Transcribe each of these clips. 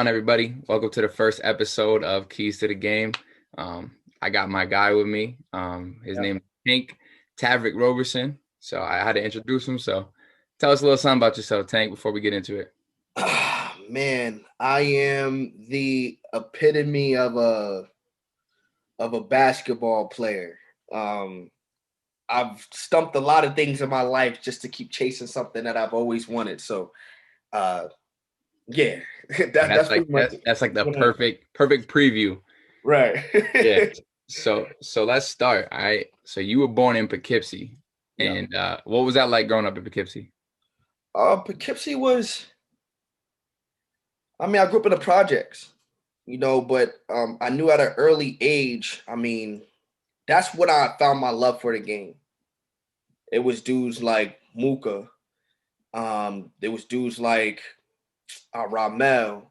on, everybody? Welcome to the first episode of Keys to the Game. I got my guy with me. His name is Tank Roberson. So I had to introduce him. So tell us a little something about yourself, Tank, before we get into it. Man, I am the epitome of a basketball player. I've stumped a lot of things in my life just to keep chasing something that I've always wanted. So, yeah, that's Like pretty much that's like the what perfect preview. right. Yeah. So let's start. All right. So you were born in Poughkeepsie, Yeah. and what was that like growing up in Poughkeepsie? Poughkeepsie was. I mean, I grew up in the projects, but I knew at an early age. I mean, that's when I found my love for the game. It was dudes like Mooka. There was dudes like Ramel.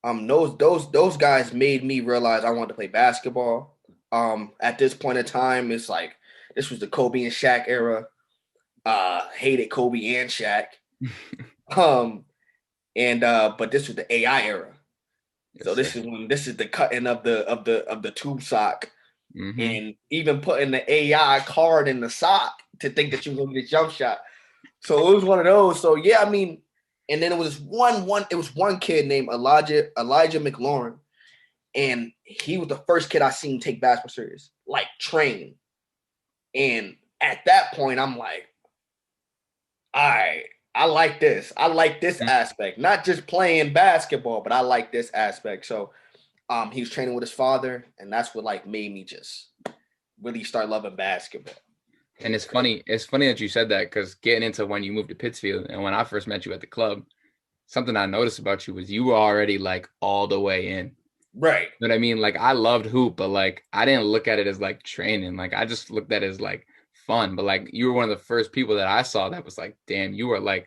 Those guys made me realize I wanted to play basketball. At this point in time, it's like this was the Kobe and Shaq era. Hated Kobe and Shaq. Um, but this was the AI era. Yes, So sir. this is the cutting of the tube sock, Mm-hmm. and even putting the AI card in the sock to think that you were gonna get a jump shot. So it was one of those. So yeah, I mean, and then it was one kid named Elijah McLaurin, and he was the first kid I seen take basketball serious, like train. And at that point, I'm like, all right, I like this. I like this aspect, not just playing basketball, but I like this aspect. So he was training with his father, and that's what like made me just really start loving basketball. And it's funny. It's funny that you said that because getting into when you moved to Pittsfield and when I first met you at the club, something I noticed about you was you were already like all the way in. Right. You know what I mean? Like I loved hoop, but like I didn't look at it as like training. Like I just looked at it as like fun. But like you were one of the first people that I saw that was like, damn, you are Oh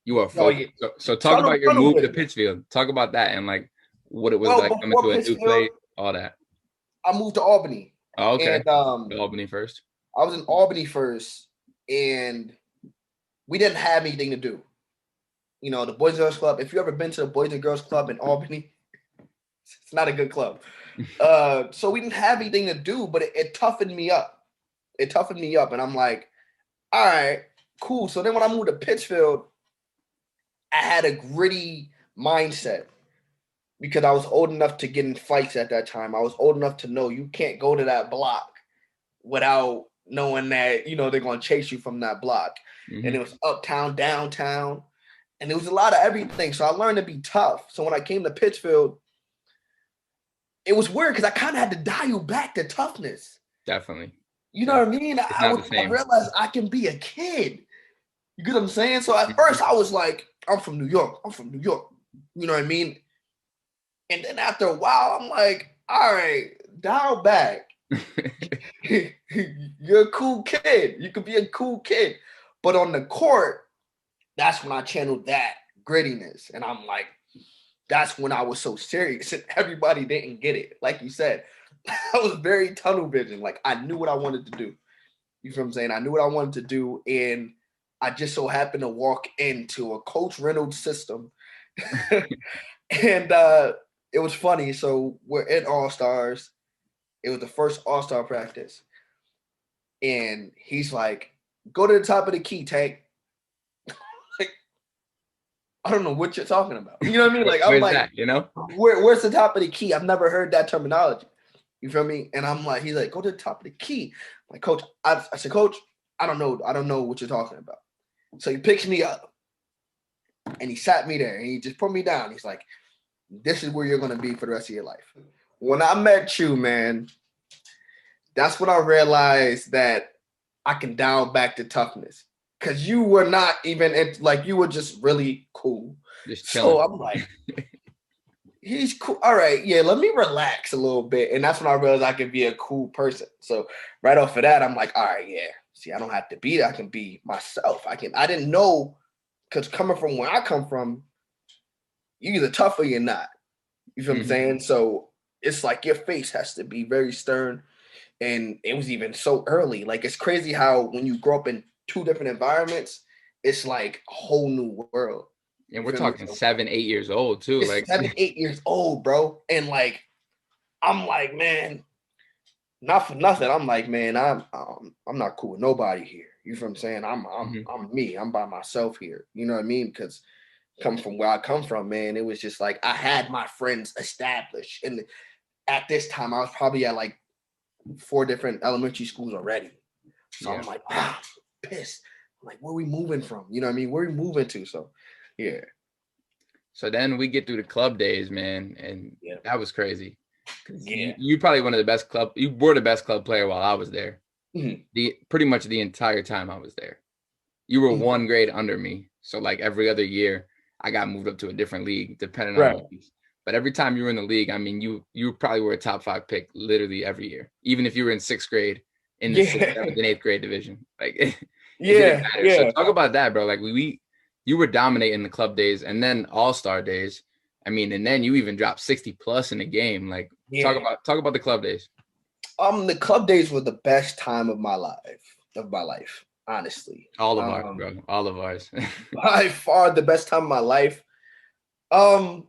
yeah. focused. So talk Tunnel about your tunnel move to vision. Pittsfield. Talk about that and like what it was Well, like coming before to a new Pittsfield, place, all that. I moved to Albany, Oh, okay. and Albany first. I was in Albany first, and we didn't have anything to do. The Boys and Girls Club. If you ever been to the Boys and Girls Club in Albany, it's not a good club. So we didn't have anything to do, but it toughened me up. It toughened me up, and I'm like, all right, cool. So then when I moved to Pittsfield, I had a gritty mindset because I was old enough to get in fights at that time. I was old enough to know you can't go to that block without knowing that, they're going to chase you from that block. And it Mm-hmm. was uptown, downtown, and it was a lot of everything. So I learned to be tough. So when I came to Pittsfield, it was weird because I kind of had to dial back the toughness. Definitely. You know what I Definitely. mean? It's I not the would I same. realized I can be a kid. You get what I'm saying? So at first I was like, I'm from New York. I'm from New York. You know what I mean? And then after a while, I'm like, all right, dial back. You're a cool kid. You could be a cool kid. But on the court, that's when I channeled that grittiness. And I'm like, that's when I was so serious. And everybody didn't get it. Like you said, I was very tunnel vision. Like I knew what I wanted to do. You know what I'm saying? I knew what I wanted to do. And I just so happened to walk into a Coach Reynolds system. And it was funny. So we're in All Stars. It was the first All Star practice. And he's like, go to the top of the key, Tank. Like, I don't know what you're talking about. You know what I mean? Like, I'm Where's like, that? You know? where's the top of the key? I've never heard that terminology. You feel me? And I'm like, he's like, go to the top of the key. I'm like, Coach, I said, Coach, I don't know what you're talking about. So he picks me up and he sat me there and he just put me down. He's like, this is where you're going to be for the rest of your life. When I met you, man, that's when I realized that I can dial back the toughness because you were not even like you were just really cool. Just So chilling. I'm like, he's cool. All right, yeah, let me relax a little bit. And that's when I realized I could be a cool person. So right off of that, I'm like, all right, yeah. See, I don't have to be that. I can be myself. I didn't know because coming from where I come from, you're either tough or you're not. You feel what I'm Mhm. saying? So it's like your face has to be very stern. And it was even so early. Like it's crazy how when you grow up in two different environments, it's like a whole new world. And You we're feel me? talking So 7, 8 years old too. it's Like 7, 8 years old, bro. And like, I'm like, man, not for nothing. I'm like, man, I'm not cool with nobody here. You feel what I'm saying? mhm. I'm me. I'm by myself here. You know what I mean? Because coming from where I come from, man, it was just like I had my friends established. And at this time, I was probably at like 4 different elementary schools already. So Yeah. I'm like, ah, pissed. I'm like, where we moving from? You know what I mean? Where we moving to? So yeah. So then we get through the club days, man, and Yeah. that was crazy. Because Yeah. you probably one of the best club. You were the best club player while I was there. Mhm. The pretty much the entire time I was there. You were Mhm. 1 grade under me, so like every other year, I got moved up to a different league depending on Right. leagues. But every time you were in the league, I mean, you probably were a top 5 pick literally every year, even if you were in 6th grade in the 6th, Yeah. 7th, and 8th grade division. Like it didn't Yeah. matter. So Yeah. talk about that, bro. Like you were dominating the club days and then all-star days. I mean, and then you even dropped 60 plus in a game. Like Yeah. talk about the club days. The club days were the best time of my life, honestly. All of ours, bro. All of ours. By far the best time of my life. Um,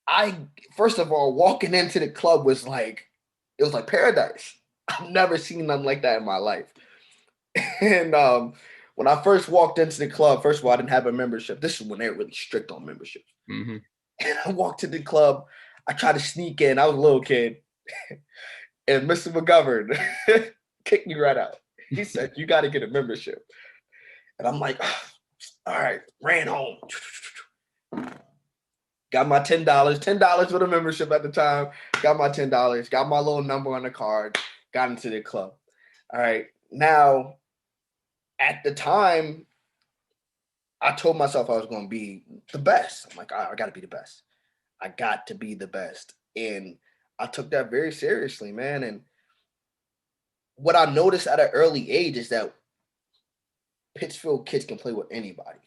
I first of all, walking into the club was like it was like paradise. I've never seen nothing like that in my life. And when I first walked into the club, first of all, I didn't have a membership. This is when they were really strict on memberships. hmm And I walked to the club. I tried to sneak in. I was a little kid. And Mr. McGovern kicked me right out. He said, "You got to get a membership." And I'm like, "Oh, all right," ran home. Got my $10, $10 for the membership at the time. Got my $10, got my little number on the card, got into the club. All right. Now, at the time, I told myself I was going to be the best. I'm like, I got to be the best. I got to be the best. And I took that very seriously, man. And what I noticed at an early age is that Pittsfield kids can play with anybody.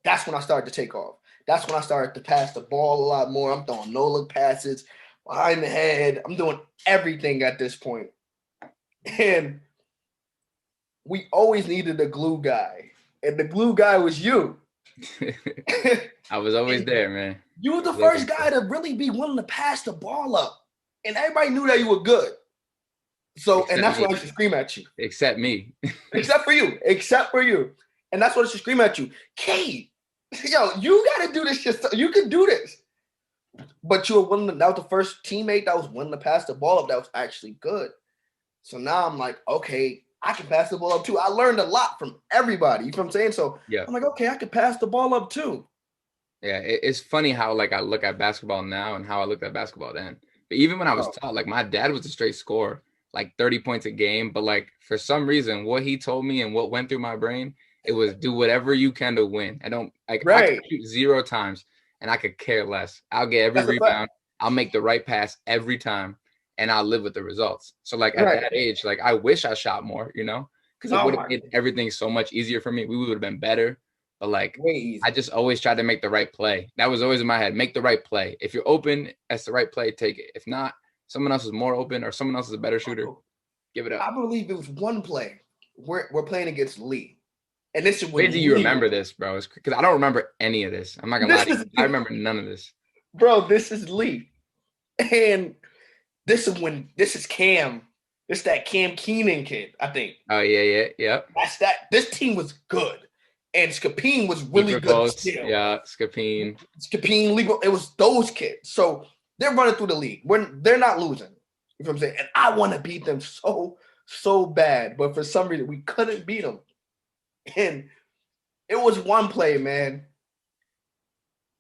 That's when I started to take off. That's when I started to pass the ball a lot more. I'm throwing no look passes behind the head. I'm doing everything at this point. And we always needed a glue guy. And the glue guy was you. I was always And there, man. you were the Listen, first guy to really be willing to pass the ball up. And everybody knew that you were good. So, and except that's me. what I used to scream at you. Except me. Except for you. Except for you. And that's what I used to scream at you. Kate, yo, you got to do this yourself. You can do this. But you were willing to, that was the first teammate that was willing to pass the ball up that was actually good. So now I'm like, okay, I can pass the ball up too. I learned a lot from everybody. You know what I'm saying? So Yeah. I'm like, okay, I can pass the ball up too. Yeah. It's funny how like I look at basketball now and how I looked at basketball then. But even when I was taught, like my dad was a straight scorer, like 30 points a game. But like for some reason, what he told me and what went through my brain, it was do whatever you can to win. I don't like I could Right. shoot 0 times and I could care less. I'll get every That's a fact. rebound. I'll make the right pass every time and I'll live with the results. So like at Right. that age, like I wish I shot more, because it Oh would have my, made everything so much easier for me. We would have been better. But like way I easier. just always tried to make the right play. That was always in my head. Make the right play. If you're open, that's the right play, take it. If not, someone else is more open or someone else is a better shooter, give it up. I believe it was one play. We're playing against Lee. And this is Where when do you Lee, remember this, bro? Because I don't remember any of this. I'm not gonna lie this to you. is, I remember none of this. bro, this is Lee. And this is Cam. This that Cam Keenan kid, I think. Oh yeah, yep. That's that. This team was good. And Skapine was really Keeper good posts, still. yeah, Skapine. Skapine, legal. It was those kids. So they're running through the league. They're not losing. You know what I'm saying? And I want to beat them so bad. But for some reason, we couldn't beat them. And it was one play, man.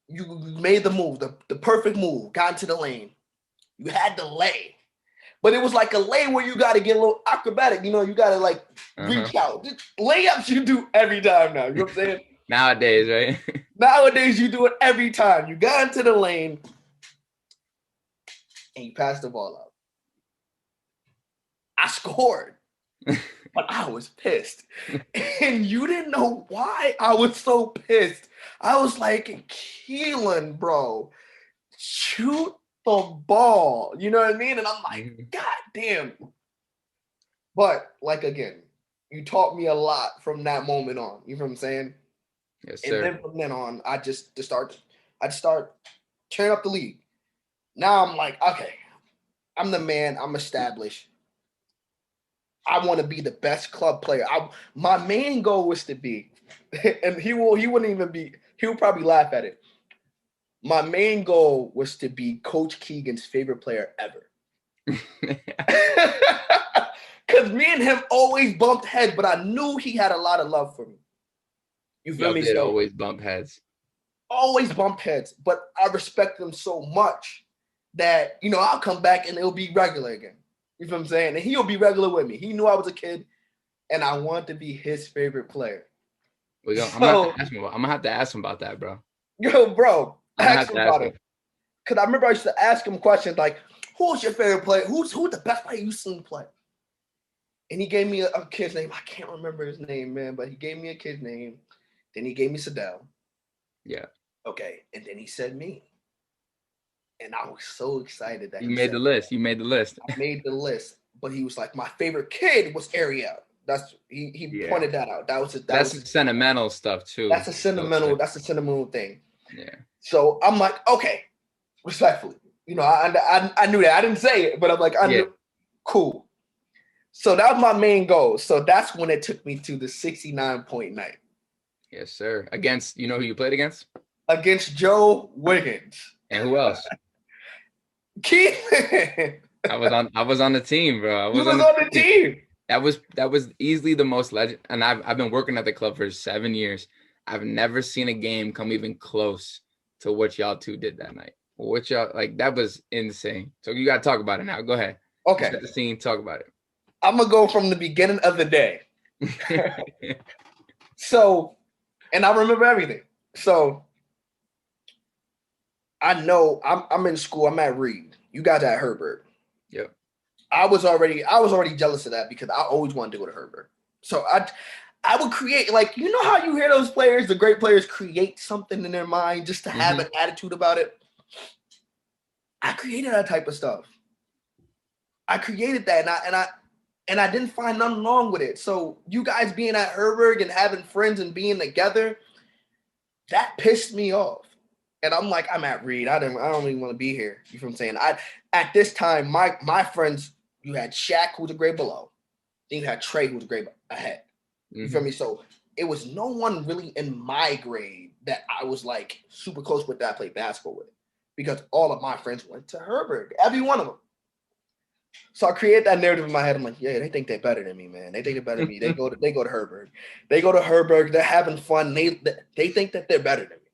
You made the move, the perfect move, got into the lane. You had to lay. But it was like a lay where you got to get a little acrobatic. You got to like reach out. Just layups you do every time now. You know what I'm saying? Nowadays, right? Nowadays, you do it every time. You got into the lane and you passed the ball out. I scored, but I was pissed. And you didn't know why I was so pissed. I was like, Keelan, bro, shoot the ball. You know what I mean? And I'm like, God damn. But like again, you taught me a lot from that moment on. You know what I'm saying? Yes, And sir. then from then on, I just start tearing up the league. Now I'm like, okay, I'm the man. I'm established. I want to be the best club player. My main goal was to be, and he wouldn't even be. He would probably laugh at it. My main goal was to be Coach Keegan's favorite player ever. Because me and him always bumped heads, but I knew he had a lot of love for me. You feel me? Did So always bump heads. always bump heads, but I respect him so much that, I'll come back and it'll be regular again. You feel what I'm saying? And he'll be regular with me. He knew I was a kid, and I want to be his favorite player. I'm gonna have to ask him about that, bro. Yo, bro, Ask him about it. Because I remember I used to ask him questions like, who's your favorite player? Who's the best player you've seen play? And he gave me a kid's name. I can't remember his name, man, but he gave me a kid's name. Then he gave me Sadell. Yeah. Okay. And then he said me. And I was so excited that you made the list. You made the list. I made the list. But he was like, my favorite kid was Ariel. He pointed that out. That's sentimental stuff too. That's a sentimental thing. Yeah. So I'm like, okay, respectfully. I knew that. I didn't say it, but I'm like, I knew. Cool. So that was my main goal. So that's when it took me to the 69-point night. Yes, sir. Against, who you played against? Against Joe Wiggins. And who else? Keith. I was on the team, bro. I was on the team. That was easily the most legend. And I've been working at the club for 7 years. I've never seen a game come even close to what y'all two did that night. What y'all that was insane. So you gotta talk about it now. Go ahead. Okay. Set the scene. Talk about it. I'm gonna go from the beginning of the day. So, and I remember everything. So I know I'm in school. I'm at Reed. You guys are at Herbert. Yep. I was already jealous of that because I always wanted to go to Herbert. So I would create, how you hear those players, the great players create something in their mind just to have an attitude about it. I created that type of stuff. I created that, and I didn't find nothing wrong with it. So you guys being at Herbert and having friends and being together, that pissed me off. And I'm like, I'm at Reed. I don't really want to be here. You feel what I'm saying? At this time, my friends, you had Shaq, who was a grade below. Then you had Trey, who was a grade ahead. You feel me? So it was no one really in my grade that I was like super close with that I played basketball with, because all of my friends went to Herbert, every one of them. So I create that narrative in my head. I'm like, yeah, they think they're better than me, man. They think they're better than me. They go to Herbert. They go to Herbert. They're having fun. They think that they're better than me.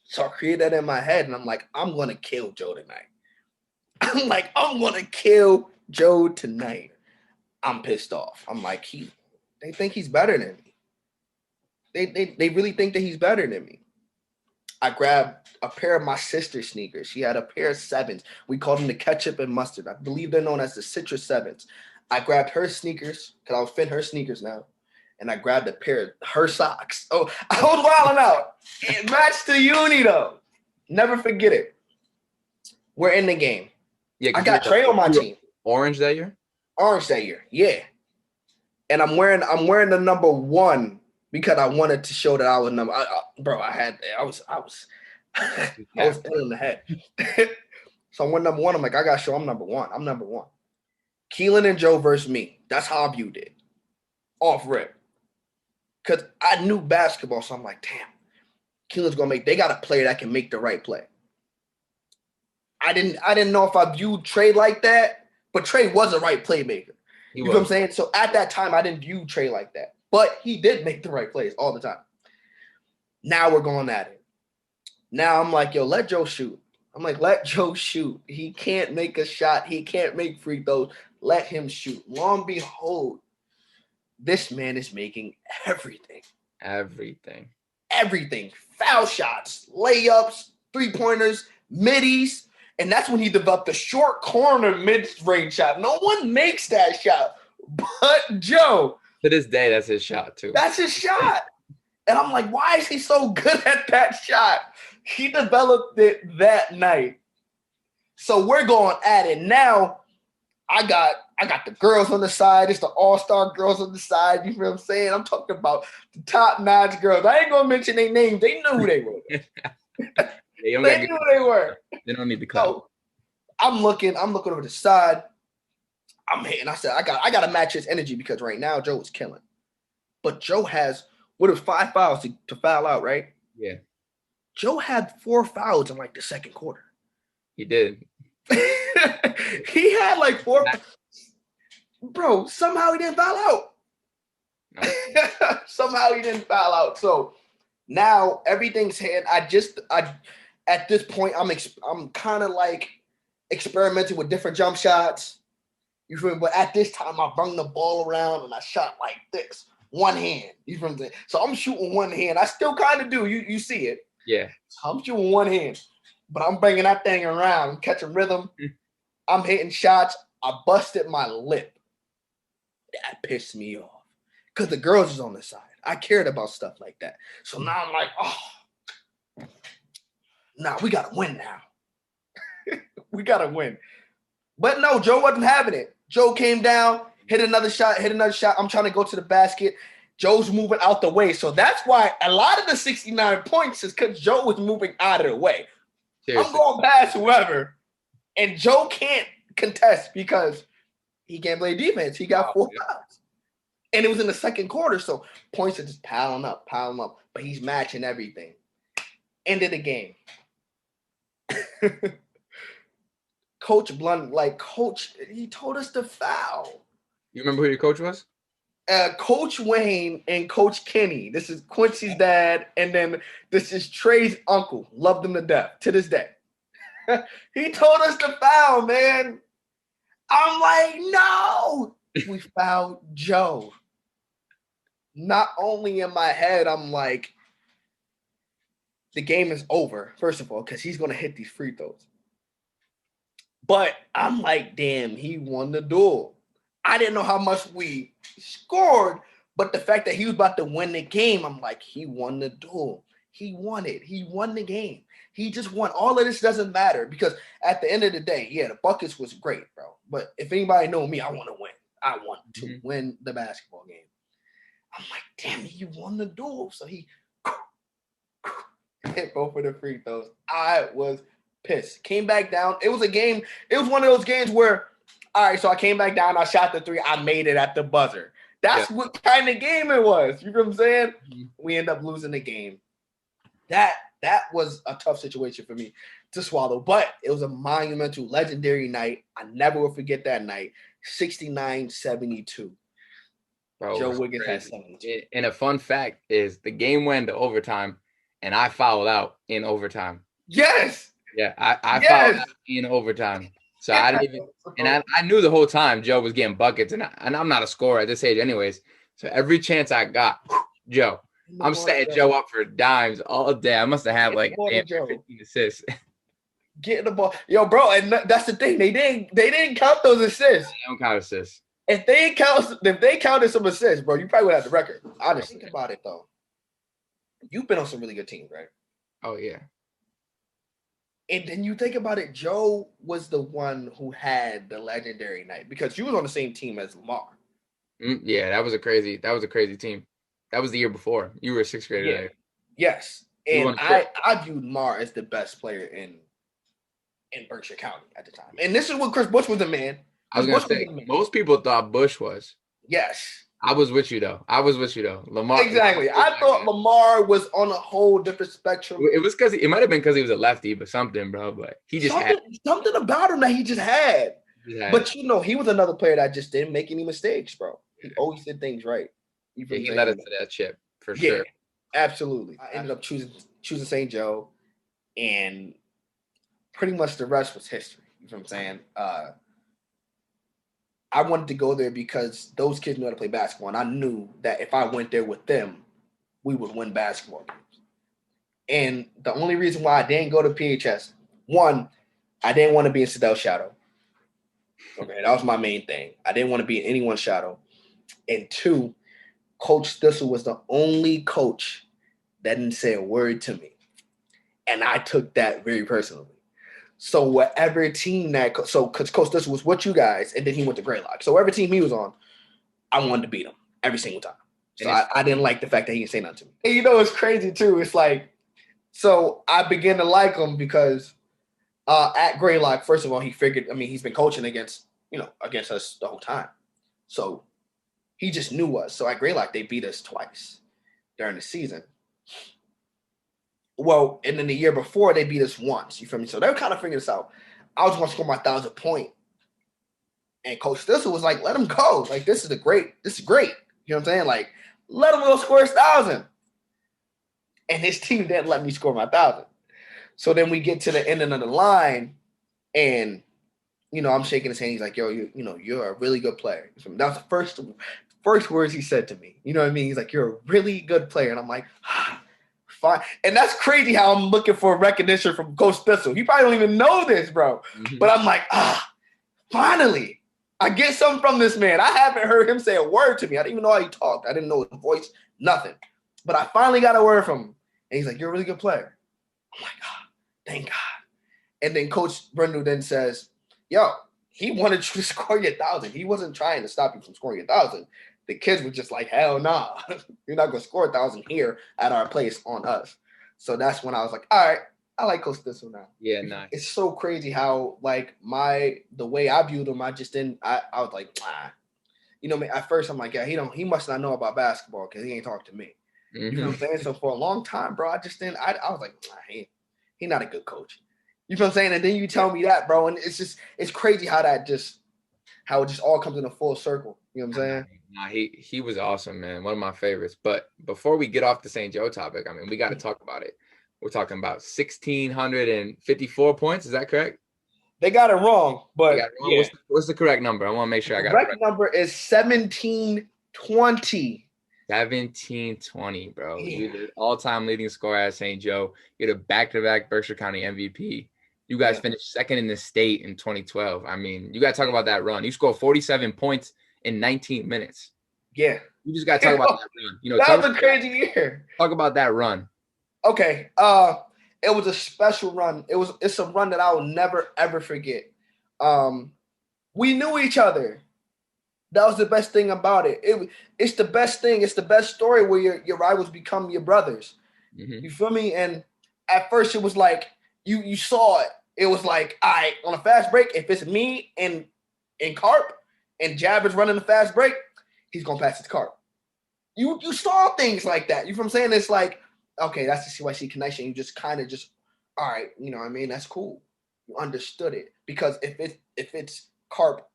So I create that in my head, and I'm like, I'm gonna kill Joe tonight. I'm gonna kill Joe tonight. I'm pissed off. I'm like, they think he's better than me. They really think that he's better than me. I grabbed a pair of my sister's sneakers. She had a pair of 7s. We called them the ketchup and mustard. I believe they're known as the citrus 7s. I grabbed her sneakers, because I was fitting her sneakers now. And I grabbed a pair of her socks. Oh, I was wilding out. It matched the uni, though. Never forget it. We're in the game. Yeah, I got Trey on my team. Orange that year? Orange that year, yeah. And I'm wearing the number 1 because I wanted to show that I was number. I was ill in the head. So I went number 1. I'm like, I gotta show I'm number 1. I'm number 1. Keelan and Joe versus me. That's how I viewed it. Off rip. Because I knew basketball, so I'm like, damn, Keelan's gonna they got a player that can make the right play. I didn't know if I viewed Trey like that, but Trey was a right playmaker. You know what I'm saying? So at that time, I didn't view Trey like that. But he did make the right plays all the time. Now we're going at it. Now I'm like, yo, let Joe shoot. I'm like, let Joe shoot. He can't make a shot. He can't make free throws. Let him shoot. Lo and behold, this man is making everything. Everything. Foul shots, layups, 3-pointers, middies. And that's when he developed the short corner mid-range shot. No one makes that shot but Joe. To this day, that's his shot, too. That's his shot. And I'm like, why is he so good at that shot? He developed it that night. So we're going at it. Now, I I got the girls on the side. It's the all-star girls on the side. You feel what I'm saying? I'm talking about the top-notch girls. I ain't gonna mention their names. They knew who they were. They knew who they were. They don't need the clout. So I'm looking over the side. I'm hitting. I said, I got to match his energy because right now Joe is killing. But Joe has what is 5 fouls to foul out, right? Yeah. Joe had 4 fouls in like the second quarter. He did. He had like 4. Bro, somehow he didn't foul out. No. Somehow he didn't foul out. So now everything's hitting. I at this point I'm kind of like experimenting with different jump shots. You feel me? But at this time I brung the ball around and I shot like this, one hand. You feel me? So I'm shooting one hand. I still kind of do. You see it? Yeah. So I'm shooting one hand, but I'm bringing that thing around. I'm catching rhythm. I'm hitting shots. I busted my lip. That pissed me off because the girls is on the side. I cared about stuff like that. So now I'm like, oh, nah, we got to win now. We got to win. But no, Joe wasn't having it. Joe came down, hit another shot. I'm trying to go to the basket. Joe's moving out the way. So that's why a lot of the 69 points is because Joe was moving out of the way. Seriously. I'm going past whoever, and Joe can't contest because he can't play defense. He got 4 fouls. And it was in the second quarter, so points are just piling up. But he's matching everything. End of the game. Coach Blunt, he told us to foul. You remember who your coach was? Coach Wayne and Coach Kenny. This is Quincy's dad, and then this is Trey's uncle. Loved him to death to this day. He told us to foul, man. I'm like, no. We fouled Joe. Not only in my head, I'm like, the game is over, first of all, because he's going to hit these free throws. But I'm like, damn, he won the duel. I didn't know how much we scored, but the fact that he was about to win the game, I'm like, he won the duel. He won it. He won the game. He just won. All of this doesn't matter because at the end of the day, yeah, the buckets was great, bro. But if anybody know me, I want to win. I want to win the basketball game. I'm like, damn, he won the duel. So he hit both of the free throws. I was pissed. Came back down. It was a game. It was one of those games where, all right, so I came back down. I shot the 3. I made it at the buzzer. That's what kind of game it was. You know what I'm saying? We end up losing the game. That was a tough situation for me to swallow, but it was a monumental, legendary night. I never will forget that night. 69-72. Joe Wiggins had 72. And a fun fact is the game went to overtime, and I fouled out in overtime. Yes. Yeah, I fouled out in overtime. So I didn't even, and I knew the whole time Joe was getting buckets, and I'm not a scorer at this age anyways. So every chance I got, Joe. I'm setting Joe up for dimes all day. I must have had like 15 assists. Getting the ball, yo, bro, and that's the thing. They didn't count those assists. They don't count assists. If they counted some assists, bro, you probably would have the record. Honestly, think about it though. You've been on some really good teams, right? Oh yeah. And then you think about it, Joe was the one who had the legendary night because you was on the same team as Lamar. Yeah, that was a crazy team. That was the year before. You were a 6th grader. Yeah. Yes. And I viewed Lamar as the best player in Berkshire County at the time. And this is when Chris Bush was the man. I was going to say, most people thought Bush was. Yes. I was with you, though. Lamar. Exactly. I thought Lamar was on a whole different spectrum. It was because it might have been because he was a lefty, but something, bro. But he just had something about him that he just had. But, he was another player that just didn't make any mistakes, bro. He always did things right. Yeah, he led us to that chip for sure. Absolutely. I ended up choosing St. Joe, and pretty much the rest was history. You know what I'm saying? I wanted to go there because those kids knew how to play basketball, and I knew that if I went there with them, we would win basketball games. And the only reason why I didn't go to PHS, one, I didn't want to be in Sedell's shadow. Okay, that was my main thing. I didn't want to be in anyone's shadow. And two, Coach Stissel was the only coach that didn't say a word to me. And I took that very personally. So whatever team because Coach Dissel was with you guys, and then he went to Greylock. So whatever team he was on, I wanted to beat him every single time. So I didn't like the fact that he didn't say nothing to me. And it's crazy too. It's like, so I began to like him because at Greylock, first of all, he figured, he's been coaching against us the whole time. So he just knew us. So at Greylock, they beat us twice during the season. Well, and then the year before, they beat us once. You feel me? So they were kind of figuring this out. I was going to score my 1,000 point. And Coach Dissel was like, let him go. Like, this is great. You know what I'm saying? Like, let him go score his 1,000. And his team didn't let me score my 1,000. So then we get to the end of the line, and I'm shaking his hand. He's like, "Yo, you're a really good player." That was the first words he said to me. You know what I mean? He's like, "You're a really good player," and I'm like, fine. And that's crazy how I'm looking for recognition from Coach Dissel. He probably don't even know this, bro. Mm-hmm. But I'm like, finally, I get something from this man. I haven't heard him say a word to me. I didn't even know how he talked. I didn't know his voice, nothing. But I finally got a word from him, and he's like, "You're a really good player." I'm like, thank God. And then Coach Brindle then says, "Yo, he wanted you to score your 1,000. He wasn't trying to stop you from scoring your 1,000. The kids were just like, hell nah. You're not going to score 1,000 here at our place on us." So that's when I was like, all right, I like Coach Dissel now. Yeah, nice. It's so crazy how, like, the way I viewed him, I just didn't, I was like, at first I'm like, yeah, he must not know about basketball because he ain't talk to me. Mm-hmm. You know what I'm saying? So for a long time, bro, I just didn't, I was like, he not a good coach. You know what I'm saying? And then you tell me that, bro, and it's crazy how it just all comes in a full circle. You know what I'm saying? Nah, he was awesome, man. One of my favorites. But before we get off the St. Joe topic, we got to talk about it. We're talking about 1,654 points. Is that correct? They got it wrong, but yeah. What's the correct number? I want to make sure I got it. The correct number is 1,720. 1,720, bro. Yeah. You're the all-time leading scorer at St. Joe. You're the back-to-back Berkshire County MVP. You guys finished second in the state in 2012. You got to talk about that run. You scored 47 points in 19 minutes. Yeah. You just got to talk about that run. That was a crazy year. Talk about that run. Okay. It was a special run. It's a run that I will never, ever forget. We knew each other. That was the best thing about it. It's the best thing. It's the best story where your rivals become your brothers. Mm-hmm. You feel me? And at first it was like, you saw it. It was like, all right, on a fast break, if it's me and Carp and Jab is running the fast break, he's going to pass it to Carp. You saw things like that. You know what I'm saying? It's like, okay, that's the CYC connection. You just kind of all right, you know what I mean? That's cool. You understood it. Because if it's Carp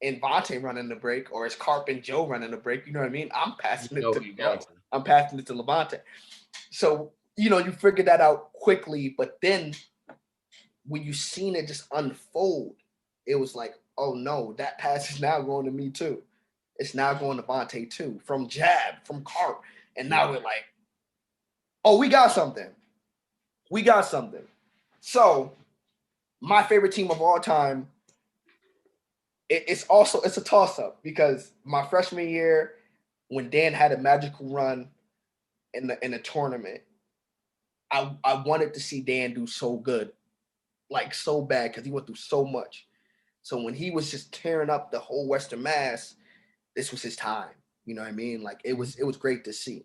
and Vontae running the break, or it's Carp and Joe running the break, you know what I mean? I'm passing it to Levante. I'm passing it to Levante. So, you figured that out quickly, but then when you seen it just unfold, it was like, oh no, that pass is now going to me too. It's now going to Vontae too, from Jab, from Carp. And now we're like, oh, we got something. So my favorite team of all time, it's a toss-up because my freshman year, when Dan had a magical run in the tournament, I wanted to see Dan do so good, like so bad, because he went through so much. So when he was just tearing up the whole Western Mass, this was his time. You know what I mean? Like it was great to see.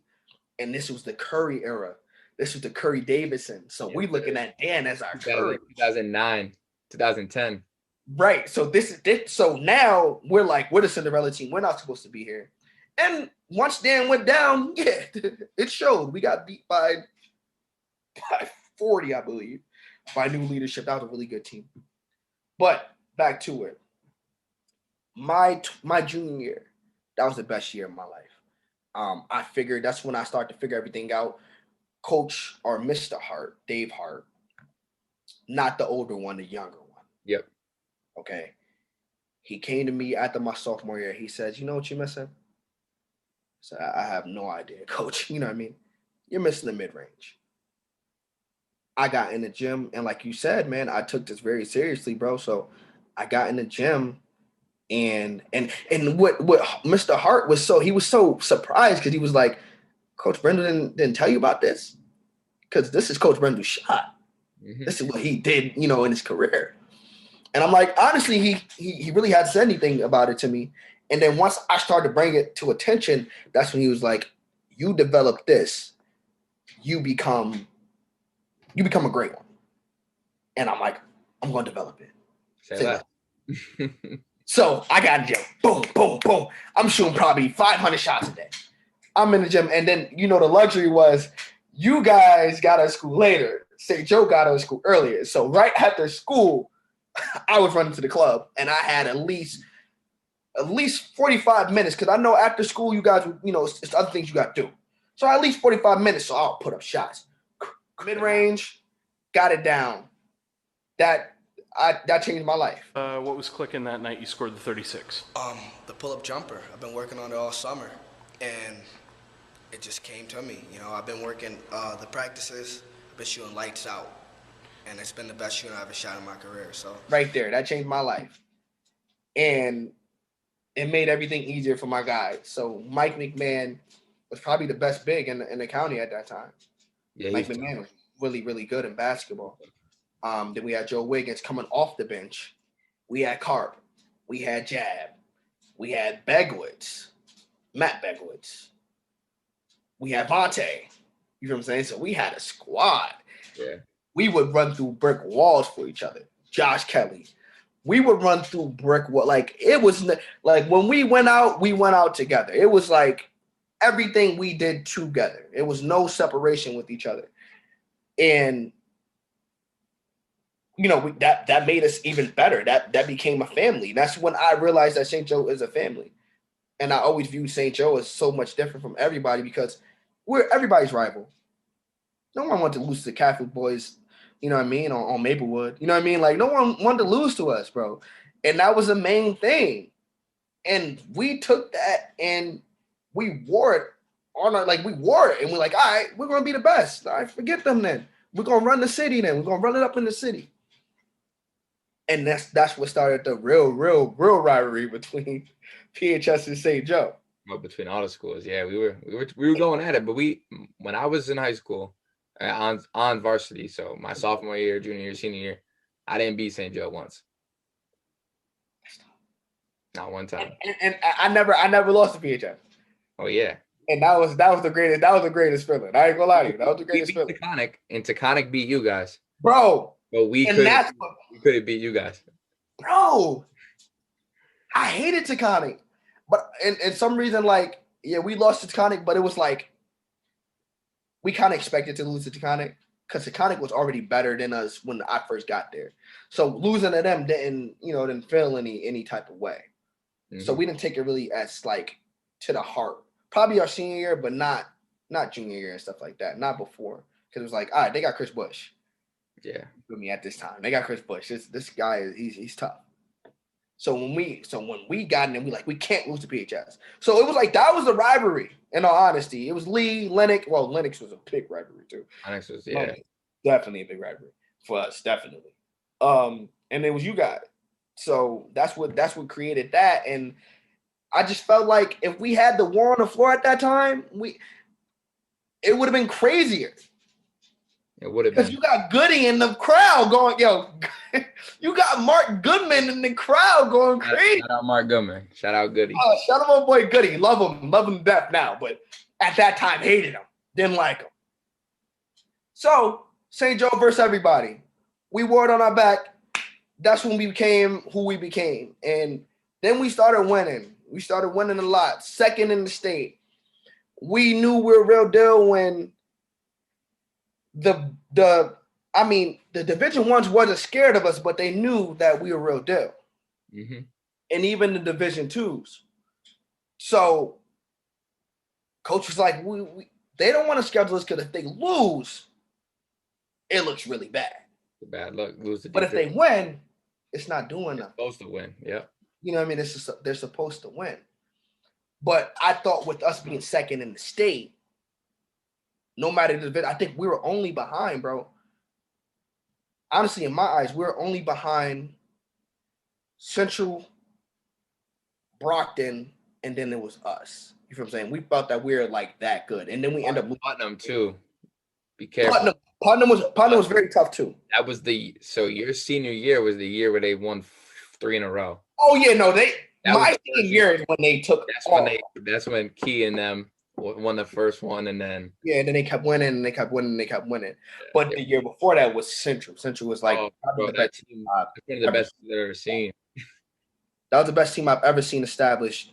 And this was the Curry era. This was the Curry Davidson. So we looking at Dan as our Curry. 2009, 2010. Right. So so now we're like, we're the Cinderella team. We're not supposed to be here. And once Dan went down, yeah, it showed. We got beat by 40, I believe, by new leadership. That was a really good team. But back to it. My junior year, that was the best year of my life. I figured that's when I started to figure everything out. Coach or Mr. Hart, Dave Hart, not the older one, the younger one. Yep. Okay. He came to me after my sophomore year. He says, "You know what you're missing?" So I have no idea, Coach. You know what I mean? You're missing the mid-range. I got in the gym, and like you said, man, I took this very seriously, bro. So I got in the gym, and what Mr. Hart he was so surprised because he was like, "Coach Brendel didn't tell you about this? Because this is Coach Brendel's shot." This is what he did, you know, in his career. And I'm like, honestly, he really hadn't said anything about it to me. And then once I started to bring it to attention, that's when he was like, you develop this, you become a great one. And I'm like, I'm going to develop it. Say that. So I got in the gym. Boom, boom, boom. I'm shooting probably 500 shots a day. I'm in the gym. And then, you know, the luxury was you guys got out of school later. St. Joe got out of school earlier. So right after school, I was running to the club and I had at least 45 minutes because I know after school you guys, you know, it's other things you got to do. So at least 45 minutes. So I'll put up shots. Mid-range, got it down. That changed my life. What was clicking that night you scored the 36? The pull-up jumper. I've been working on it all summer, and it just came to me. You know, I've been working the practices. I've been shooting lights out, and it's been the best shooting I've ever shot in my career. So right there, that changed my life, and it made everything easier for my guys. So Mike McMahon was probably the best big in the county at that time. Yeah, Mike McMahon was really, really good in basketball. Then we had Joe Wiggins coming off the bench. We had Carp. We had Jab. We had Begwitz, Matt Begwitz. We had Vontae. You know what I'm saying? So we had a squad. Yeah. We would run through brick walls for each other. Josh Kelly. We would run through brick wall. Like, it was like when we went out together. It was like everything we did together. It was no separation with each other. And you know, that made us even better. That became a family. That's when I realized that St. Joe is a family. And I always viewed St. Joe as so much different from everybody because we're everybody's rival. No one wanted to lose to the Catholic boys, you know what I mean, on Maplewood. You know what I mean? Like, no one wanted to lose to us, bro. And that was the main thing. And we took that and we wore it we wore it. And we're like, all right, we're going to be the best. All right, forget them then. We're going to run the city then. We're going to run it up in the city. And that's what started the real rivalry between PHS and St. Joe. Well, between all the schools, yeah, we were going at it. But when I was in high school, on varsity, so my sophomore year, junior year, senior year, I didn't beat St. Joe once. Not one time. And I never lost to PHS. Oh yeah. And that was the greatest feeling. I ain't gonna lie to you. That was the greatest feeling. Taconic, and Taconic beat you guys, bro. But we couldn't beat you guys. Bro, I hated Taconic. But and some reason, like, yeah, we lost to Taconic, but it was like we kind of expected to lose to Taconic because Taconic was already better than us when I first got there. So losing to them didn't feel any type of way. Mm-hmm. So we didn't take it really as like to the heart. Probably our senior year, but not junior year and stuff like that. Not before. Because it was like, all right, they got Chris Bush. Yeah. With me at this time. They got Chris Bush. This guy he's tough. So when we got in, we can't lose to PHS. So it was like that was the rivalry, in all honesty. It was Lee, Lennox. Well, Lennox was a big rivalry too. Lennox was, yeah. Definitely a big rivalry for us, definitely. And it was you guys. So that's what created that. And I just felt like if we had the war on the floor at that time, it would have been crazier. It would have been. Because you got Goody in the crowd going, yo, you got Mark Goodman in the crowd going crazy. Shout out Mark Goodman. Shout out Goody. Oh, shout out my boy Goody. Love him to death now. But at that time, hated him. Didn't like him. So, St. Joe versus everybody. We wore it on our back. That's when we became who we became. And then we started winning. We started winning a lot. Second in the state. We knew we were real deal when the Division Ones wasn't scared of us, but they knew that we were real deal. Mm-hmm. And even the Division Twos. So coach was like, they don't want to schedule us because if they lose, it looks really bad. The bad luck. But if they win, it's not doing nothing. Supposed to win, yeah. You know what I mean? They're supposed to win. But I thought with us being second in the state, no matter the division, I think we were only behind, bro. Honestly, in my eyes, we were only behind Central, Brockton, and then it was us. You feel what I'm saying? We felt that we were like that good. And then we end up Putnam too. Be careful. Putnam was very tough too. That was your senior year was the year where they won 3 in a row. Oh yeah, no, That was my the senior first year is when they took. That's when Key and them won the first one, and then and then they kept winning, and they kept winning, and they kept winning. But the year before that was Central. Central was like bro, the that best team, one of the best I've ever seen. That was the best team I've ever seen established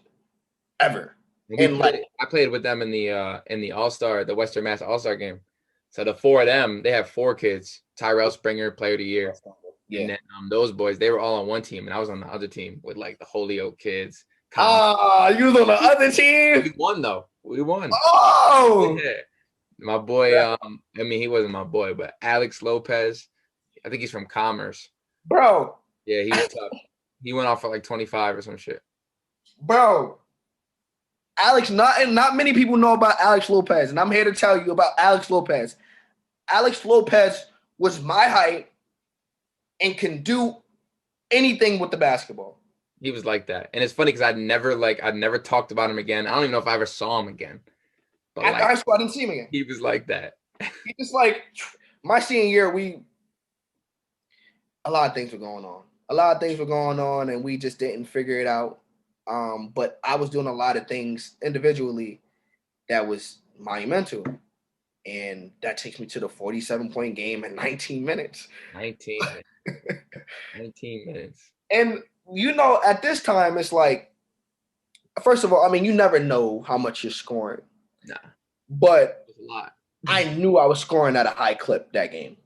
ever. I played with them in the All-Star, the Western Mass All-Star game. So the 4 of them, they have 4 kids. Tyrell Springer, Player of the Year. Yeah. And then those boys, they were all on one team, and I was on the other team with like the Holyoke kids. You was on the other team? We won though. We won. Oh, yeah. My boy, he wasn't my boy, but Alex Lopez, I think he's from Commerce. Bro. Yeah, he was tough. He went off for like 25 or some shit. Bro. Alex, not many people know about Alex Lopez, and I'm here to tell you about Alex Lopez. Alex Lopez was my height and can do anything with the basketball. He was like that. And it's funny because I'd never talked about him again. I don't even know if I ever saw him again. But at high school, I didn't see him again. He was like that. He just like my senior year, a lot of things were going on. And we just didn't figure it out. But I was doing a lot of things individually that was monumental. And that takes me to the 47-point game in 19 minutes. 19 minutes. And, at this time, it's like, first of all, you never know how much you're scoring. Nah. But a lot. I knew I was scoring at a high clip that game.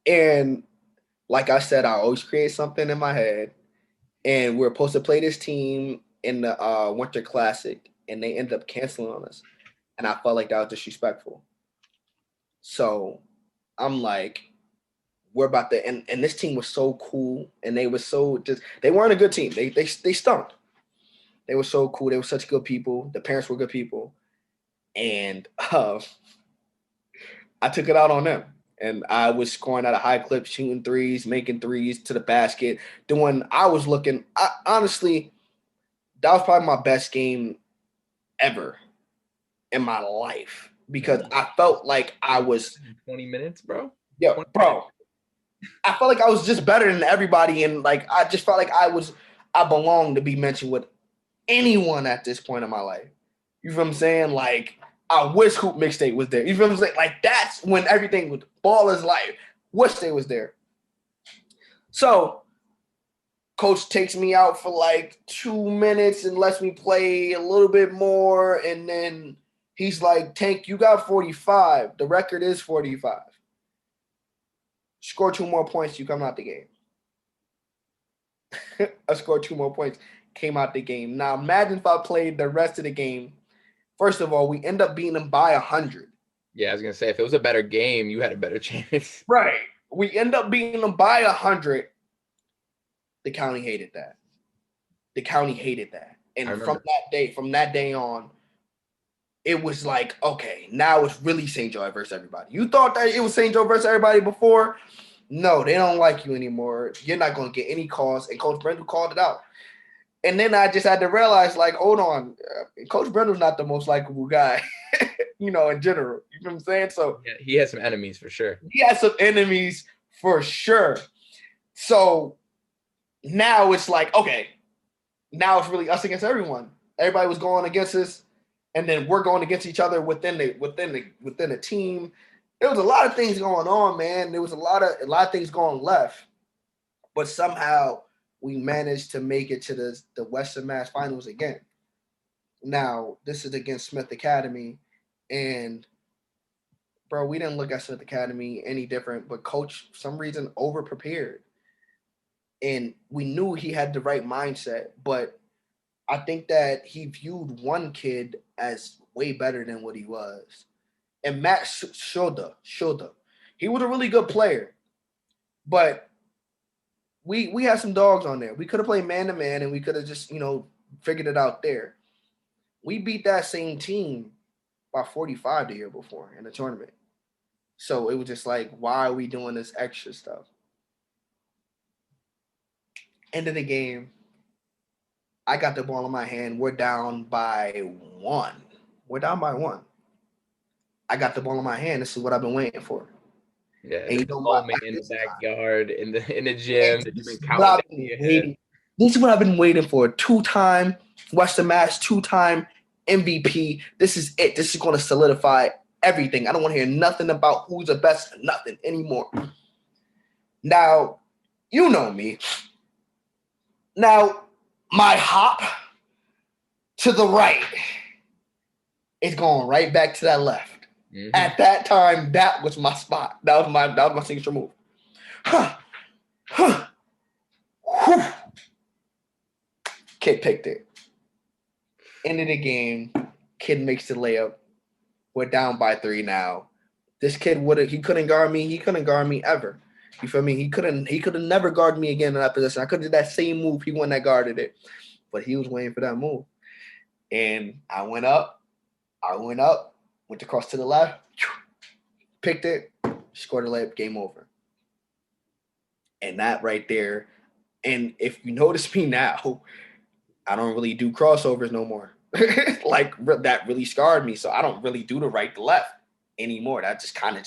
And like I said, I always create something in my head. And we're supposed to play this team in the Winter Classic, and they ended up canceling on us. And I felt like that was disrespectful. So I'm like, we're about to, and this team was so cool, and they were so they weren't a good team. They stunk. They were so cool. They were such good people. The parents were good people. And I took it out on them. And I was scoring at a high clip, shooting threes, making threes to the basket. Honestly, that was probably my best game ever in my life. Because I felt like I was 20 minutes, bro. Yeah, bro. I felt like I was just better than everybody, and like I just felt like I belonged to be mentioned with anyone at this point in my life. You feel what I'm saying? Like, I wish Hoop Mixtape was there. You feel what I'm saying? Like, that's when everything was Baller's life. Wish they was there. So, coach takes me out for like 2 minutes and lets me play a little bit more, and then he's like, Tank, you got 45. The record is 45. Score 2 more points, you come out the game. I scored 2 more points, came out the game. Now, imagine if I played the rest of the game. First of all, we end up beating them by 100. Yeah, I was going to say, if it was a better game, you had a better chance. Right. We end up beating them by 100. The county hated that. And from that day on, it was like, okay, now it's really St. Joe versus everybody. You thought that it was St. Joe versus everybody before? No, they don't like you anymore. You're not going to get any calls. And Coach Brendel called it out. And then I just had to realize, like, hold on. Coach Brendel's not the most likable guy, in general. You know what I'm saying? So yeah, he has some enemies for sure. So now it's like, okay, now it's really us against everyone. Everybody was going against us. And then we're going against each other within the team. There was a lot of things going on, man. There was a lot of things going left, but somehow we managed to make it to the Western Mass Finals again. Now this is against Smith Academy, and bro, we didn't look at Smith Academy any different, but coach, for some reason, over prepared, and we knew he had the right mindset, but I think that he viewed one kid as way better than what he was. And Matt Shoda. He was a really good player. But we had some dogs on there. We could have played man-to-man, and we could have just, figured it out there. We beat that same team by 45 the year before in the tournament. So it was just like, why are we doing this extra stuff? End of the game. I got the ball in my hand. We're down by 1. I got the ball in my hand. This is what I've been waiting for. Yeah, And the you know moment in the backyard, in the gym that you've this been is what counting I've down in been your head. waiting. This is what I've been waiting for. 2-time Western Mass, 2-time MVP. This is it. This is going to solidify everything. I don't want to hear nothing about who's the best, nothing anymore. Now, you know me. Now, my hop to the right is going right back to that left. Mhm. At that time, that was my spot. That was my signature move. Huh. Huh. Whew. Kid picked it. End of the game. Kid makes the layup. We're down by 3 now. This kid he couldn't guard me. He couldn't guard me ever. You feel me? He could have never guarded me again in that position. I could have did that same move. He wouldn't have guarded it. But he was waiting for that move. And I went up, went across to the left, picked it, scored a layup, game over. And that right there, and if you notice me now, I don't really do crossovers no more. Like that really scarred me. So I don't really do the right to left anymore. That just kind of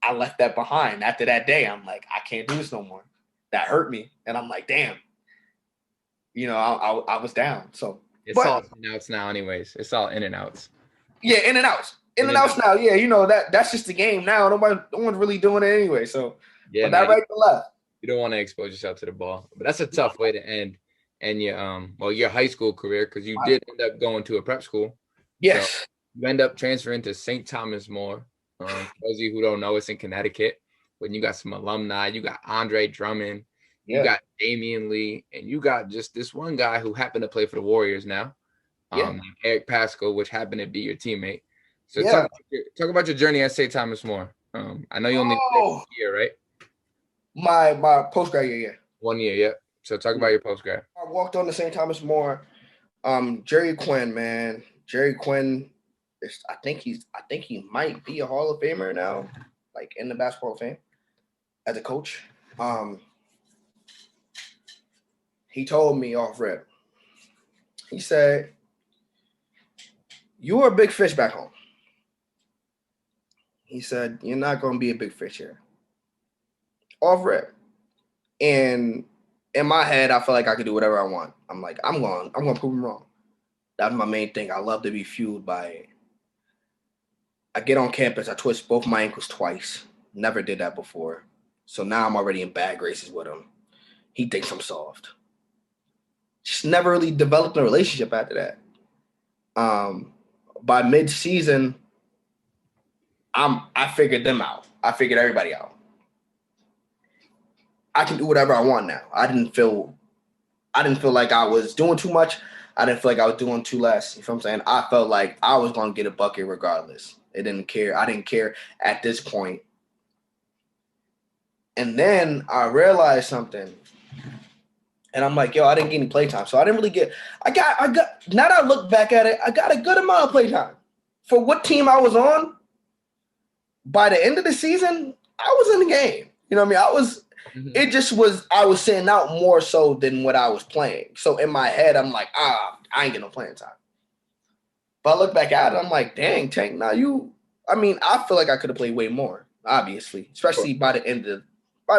I left that behind. After that day, I'm like, I can't do this no more. That hurt me. And I'm like, damn. You know, I was down. So It's all in and outs now, anyways. It's all in and outs. Yeah, in and outs. In and outs now. Yeah, you know, that's just the game now. No one's really doing it anyway. So yeah, that right to left. You don't want to expose yourself to the ball. But that's a tough way to end your high school career, because you did end up going to a prep school. Yes. So you end up transferring to St. Thomas More. For those of you who don't know, it's in Connecticut. When you got some alumni, you got Andre Drummond, you got Damian Lee, and you got just this one guy who happened to play for the Warriors now, Eric Pascal, which happened to be your teammate. So talk about your journey at St. Thomas More. I know you only played 1 year, right? My postgrad year, yeah. 1 year, yeah. So talk about your postgrad. I walked on to St. Thomas More. Jerry Quinn, man. Jerry Quinn, I think he might be a Hall of Famer now, like in the Basketball Hall of Fame as a coach. He told me off rip. He said, "You are a big fish back home." He said, "You're not going to be a big fish here." Off rip. And in my head, I feel like I could do whatever I want. I'm like, I'm going to prove him wrong. That's my main thing. I love to be fueled by it. I get on campus, I twist both my ankles twice. Never did that before. So now I'm already in bad graces with him. He thinks I'm soft. Just never really developed a relationship after that. By mid-season, I figured them out. I figured everybody out. I can do whatever I want now. I didn't feel like I was doing too much. I didn't feel like I was doing too less. You feel what I'm saying? I felt like I was going to get a bucket regardless. I didn't care at this point. And then I realized something. And I'm like, yo, I didn't get any playtime. So I didn't really get – I got now that I look back at it, I got a good amount of playtime. For what team I was on, by the end of the season, I was in the game. You know what I mean? It just was, I was sitting out more so than what I was playing. So in my head, I'm like, I ain't getting no playing time. But I look back at it, I'm like, dang, Tank, I feel like I could have played way more, obviously, especially by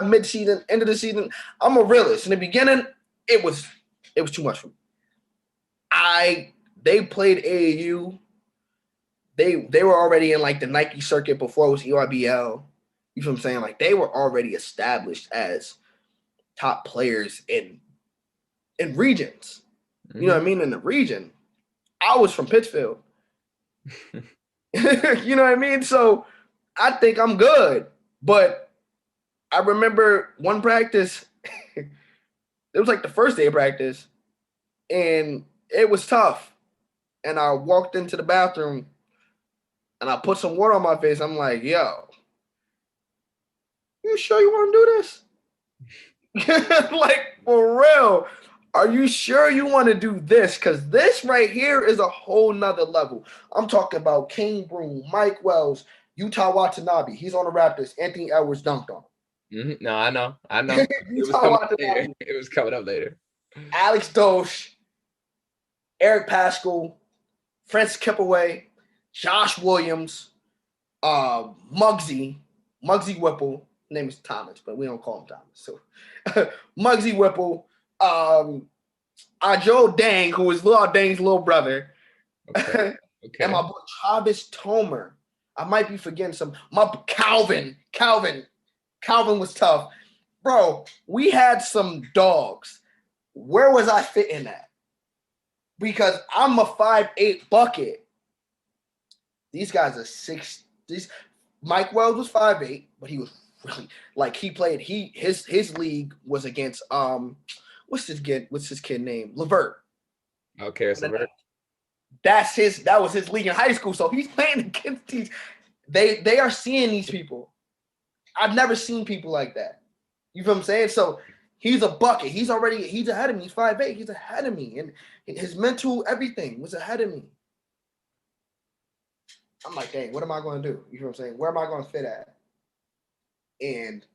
mid-season, end of the season. I'm a realist. In the beginning, it was too much for me. They played AAU. They were already in like the Nike circuit before it was ERBL. You know what I'm saying? Like they were already established as top players in regions. You know what I mean? In the region. I was from Pittsfield. You know what I mean? So I think I'm good. But I remember one practice, it was like the first day of practice, and it was tough. And I walked into the bathroom and I put some water on my face. I'm like, yo, you sure you want to do this? Like, for real. Are you sure you want to do this? Because this right here is a whole nother level. I'm talking about Kane Broom, Mike Wells, Utah Watanabe. He's on the Raptors. Anthony Edwards dunked on him. No, I know. It was coming up later. Alex Dosh, Eric Pascal, Francis Kipaway, Josh Williams, Muggsy. Muggsy Whipple. His name is Thomas, but we don't call him Thomas. So Muggsy Whipple, Ajo Dang, who is Lil Dang's little brother, Okay. and my boy Travis Tomer. I might be forgetting some. My Calvin was tough, bro. We had some dogs. Where was I fitting at? Because I'm a 5'8" bucket. These guys are 6. Mike Wells was 5'8", but he was really like he played. His league was against what's his kid name? Levert. Okay, it's Levert. That was his league in high school. So he's playing against these. They are seeing these people. I've never seen people like that. You feel what I'm saying? So he's a bucket. He's ahead of me. He's 5'8". He's ahead of me. And his mental everything was ahead of me. I'm like, dang, what am I going to do? You know what I'm saying? Where am I going to fit at? And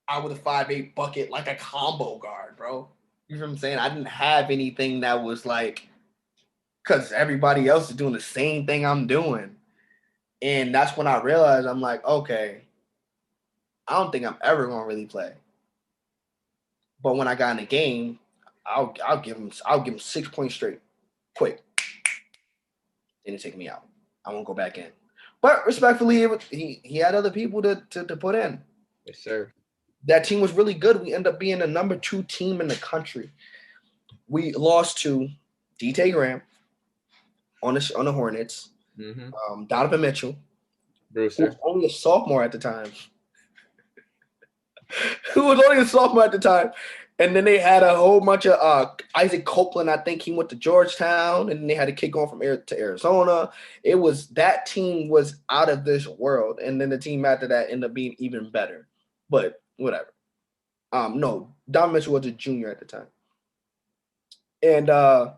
I was a 5'8" bucket, like a combo guard, bro. You know what I'm saying? I didn't have anything that was like, because everybody else is doing the same thing I'm doing. And that's when I realized, I'm like, okay, I don't think I'm ever going to really play. But when I got in the game, I'll give him 6 points straight, quick. Didn't take me out. I won't go back in. But respectfully, he had other people to put in. Yes, sir. That team was really good. We ended up being the number 2 team in the country. We lost to D.T. Graham on the Hornets, Donovan Mitchell, Brewster, who was only a sophomore at the time. And then they had a whole bunch of Isaac Copeland. I think he went to Georgetown, and then they had a kid going from to Arizona. That team was out of this world, and then the team after that ended up being even better. But whatever. No, Donovan Mitchell was a junior at the time, and I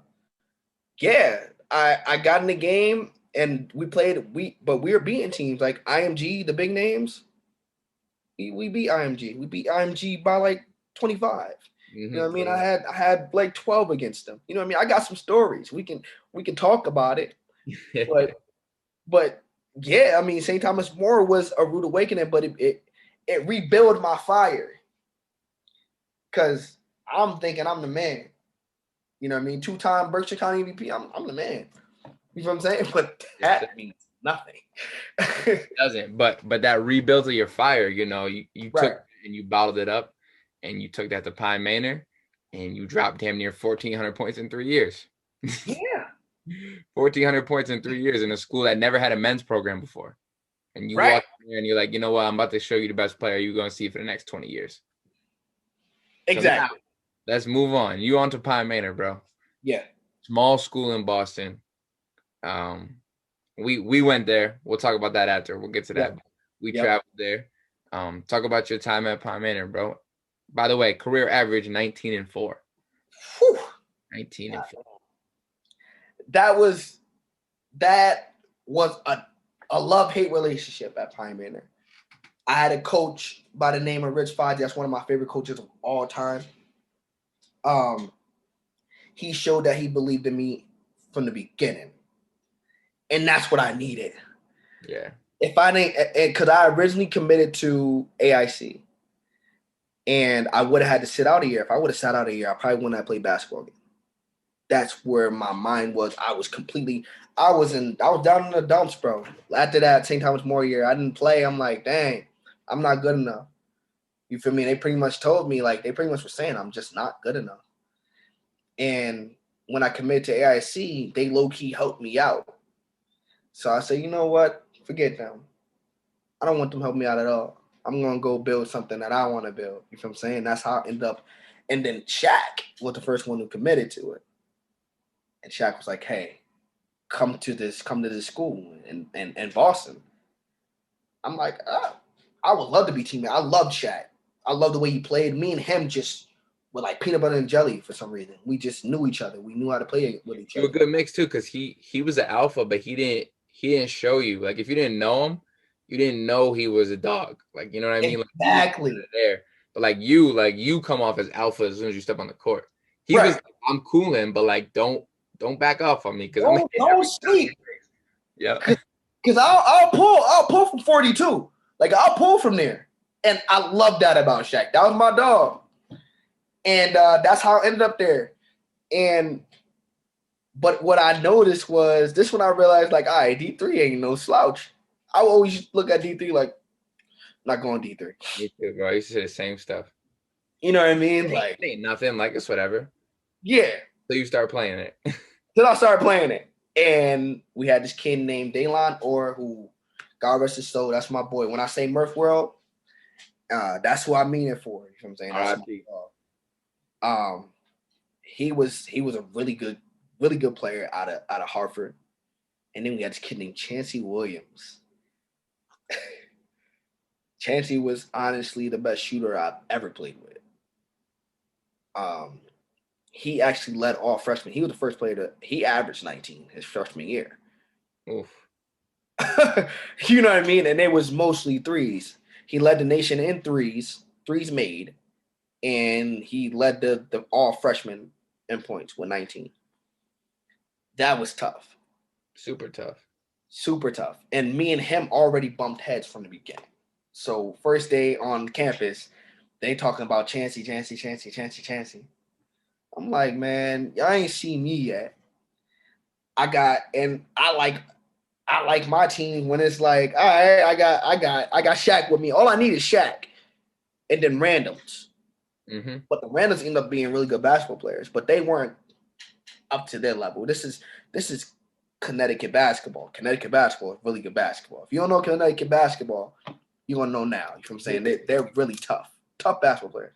got in the game, and we played. But we were beating teams like IMG, the big names. We beat IMG. We beat IMG by like 25. You know what I mean? I had like 12 against them. You know what I mean? I got some stories. We can talk about it. but yeah, I mean, St. Thomas More was a rude awakening, but it rebuilt my fire. Cause I'm thinking I'm the man. You know what I mean? 2-time Berkshire County MVP. I'm the man. You know what I'm saying? But that means nothing. It doesn't. But that rebuilt of your fire, you know, you took and you bottled it up, and you took that to Pine Manor, and you dropped damn near 1,400 points in 3 years. Yeah. 1,400 points in 3 years in a school that never had a men's program before. And you walk in there and you're like, you know what? I'm about to show you the best player you're going to see for the next 20 years. Exactly. So now, let's move on. You on to Pine Manor, bro. Yeah. Small school in Boston. We went there. We'll talk about that after. We'll get to that. We traveled there. Talk about your time at Pine Manor, bro. By the way, career average 19-4. Whew. 19-4. That was a love-hate relationship at Pine Manor. I had a coach by the name of Rich Foddy. That's one of my favorite coaches of all time. He showed that he believed in me from the beginning. And that's what I needed. Yeah. If I didn't, because I originally committed to AIC. And I would have had to sit out a year. If I would have sat out a year, I probably wouldn't have played basketball again. That's where my mind was. I was down in the dumps, bro. After that St. Thomas More year, I didn't play. I'm like, dang, I'm not good enough. You feel me? They pretty much told me, like, they pretty much were saying I'm just not good enough. And when I committed to AIC, they low-key helped me out. So I said, you know what? Forget them. I don't want them to help me out at all. I'm going to go build something that I want to build. You feel what I'm saying? That's how I ended up. And then Shaq was the first one who committed to it. And Shaq was like, hey, come to this school in Boston. I'm like, I would love to be teammates. I loved Shaq. I love the way he played. Me and him just were like peanut butter and jelly for some reason. We just knew each other. We knew how to play with each other. You were a good mix too, because he was an alpha, but he didn't show you. Like, if you didn't know him, you didn't know he was a dog. Like, you know what I mean? Exactly. Like, there. But like you come off as alpha as soon as you step on the court. He was like, I'm cooling, but like don't back off on me, because don't sleep. Yeah. Because I'll pull from 42. Like I'll pull from there. And I love that about Shaq. That was my dog. And that's how I ended up there. But what I noticed was this when I realized, like, all right, D3 ain't no slouch. I always look at D3 like, not going D3. Me too, bro. I used to say the same stuff. You know what I mean? Like, it ain't nothing. Like, it's whatever. Yeah. So you start playing it. Then I started playing it. And we had this kid named Daylon Orr, who, God rest his soul, that's my boy. When I say Murph World, that's who I mean it for. You know what I'm saying? That's he was a really good player out of Hartford. And then we had this kid named Chancey Williams. Chancey was honestly the best shooter I've ever played with. He actually led all freshmen. He was the first player he averaged 19 his freshman year. Oof. You know what I mean? And it was mostly threes. He led the nation in threes made, and he led the all freshmen in points with 19. That was tough. Super tough. Super tough. And me and him already bumped heads from the beginning. So first day on campus, they talking about Chancey. I'm like, man, y'all ain't seen me yet. I like my team when it's like, all right, I got Shaq with me. All I need is Shaq, and then randoms. Mm-hmm. But the randoms end up being really good basketball players, but they weren't up to their level. This is Connecticut basketball. Connecticut basketball is really good basketball. If you don't know Connecticut basketball, you're gonna know now. You know what I'm saying? They're really tough basketball players.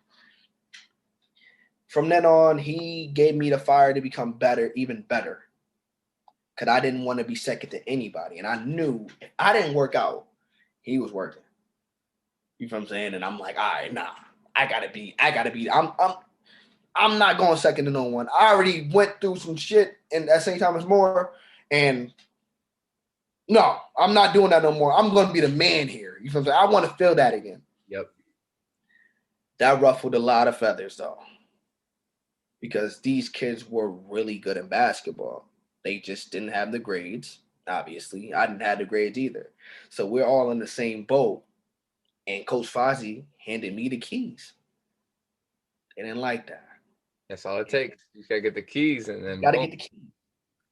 From then on, he gave me the fire to become better, even better. Because I didn't want to be second to anybody. And I knew if I didn't work out, he was working. You know what I'm saying? And I'm like, all right, nah, I gotta be. I'm not going second to no one. I already went through some shit and at St. Thomas More. And no, I'm not doing that no more. I'm gonna be the man here. You know what I'm saying? I want to feel that again. Yep. That ruffled a lot of feathers though. Because these kids were really good in basketball. They just didn't have the grades, obviously. I didn't have the grades either. So we're all in the same boat. And Coach Fozzie handed me the keys. They didn't like that. That's all it takes. You gotta get the keys and then Gotta get the keys.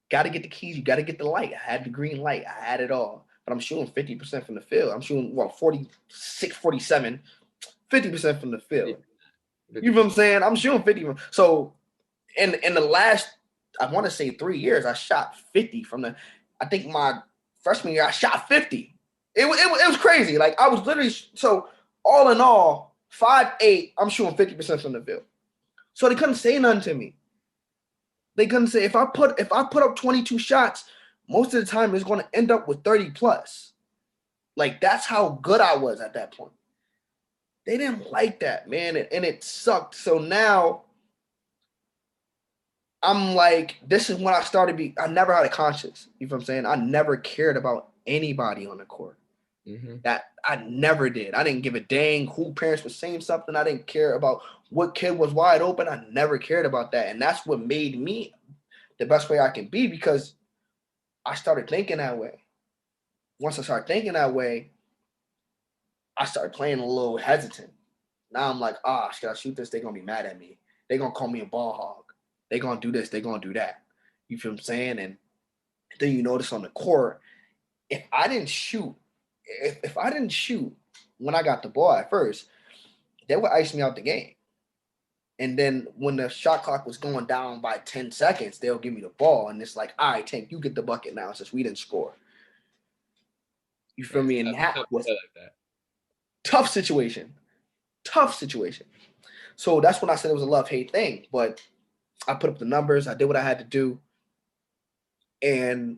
Gotta get the keys. You gotta get the light. I had the green light. I had it all. But I'm shooting 50% from the field. I'm shooting 46, 47, 50% from the field. You know what I'm saying? I'm shooting 50. So in the last, I want to say 3 years, I shot 50 from the. I think my freshman year I shot 50. It was crazy. Like I was literally so all in all 5'8". I'm shooting 50% from the field. So they couldn't say nothing to me. They couldn't say if I put up 22 shots, most of the time it's going to end up with 30 plus. Like that's how good I was at that point. They didn't like that, man, and it sucked. So now I'm like, this is when I started I never had a conscience. You know what I'm saying? I never cared about anybody on the court. Mm-hmm. That I never did. I didn't give a dang who parents were saying something. I didn't care about what kid was wide open. I never cared about that. And that's what made me the best way I can be because I started thinking that way. Once I started thinking that way, I started playing a little hesitant. Now I'm like, should I shoot this? They're going to be mad at me. They're going to call me a ball hog. They're going to do this. They're going to do that. You feel what I'm saying? And then you notice on the court, if I didn't shoot when I got the ball at first, they would ice me out the game. And then when the shot clock was going down by 10 seconds, they'll give me the ball. And it's like, all right, Tank, you get the bucket now since we didn't score. You feel me? And that was tough situation. Tough situation. So that's when I said it was a love-hate thing. But I put up the numbers. I did what I had to do. And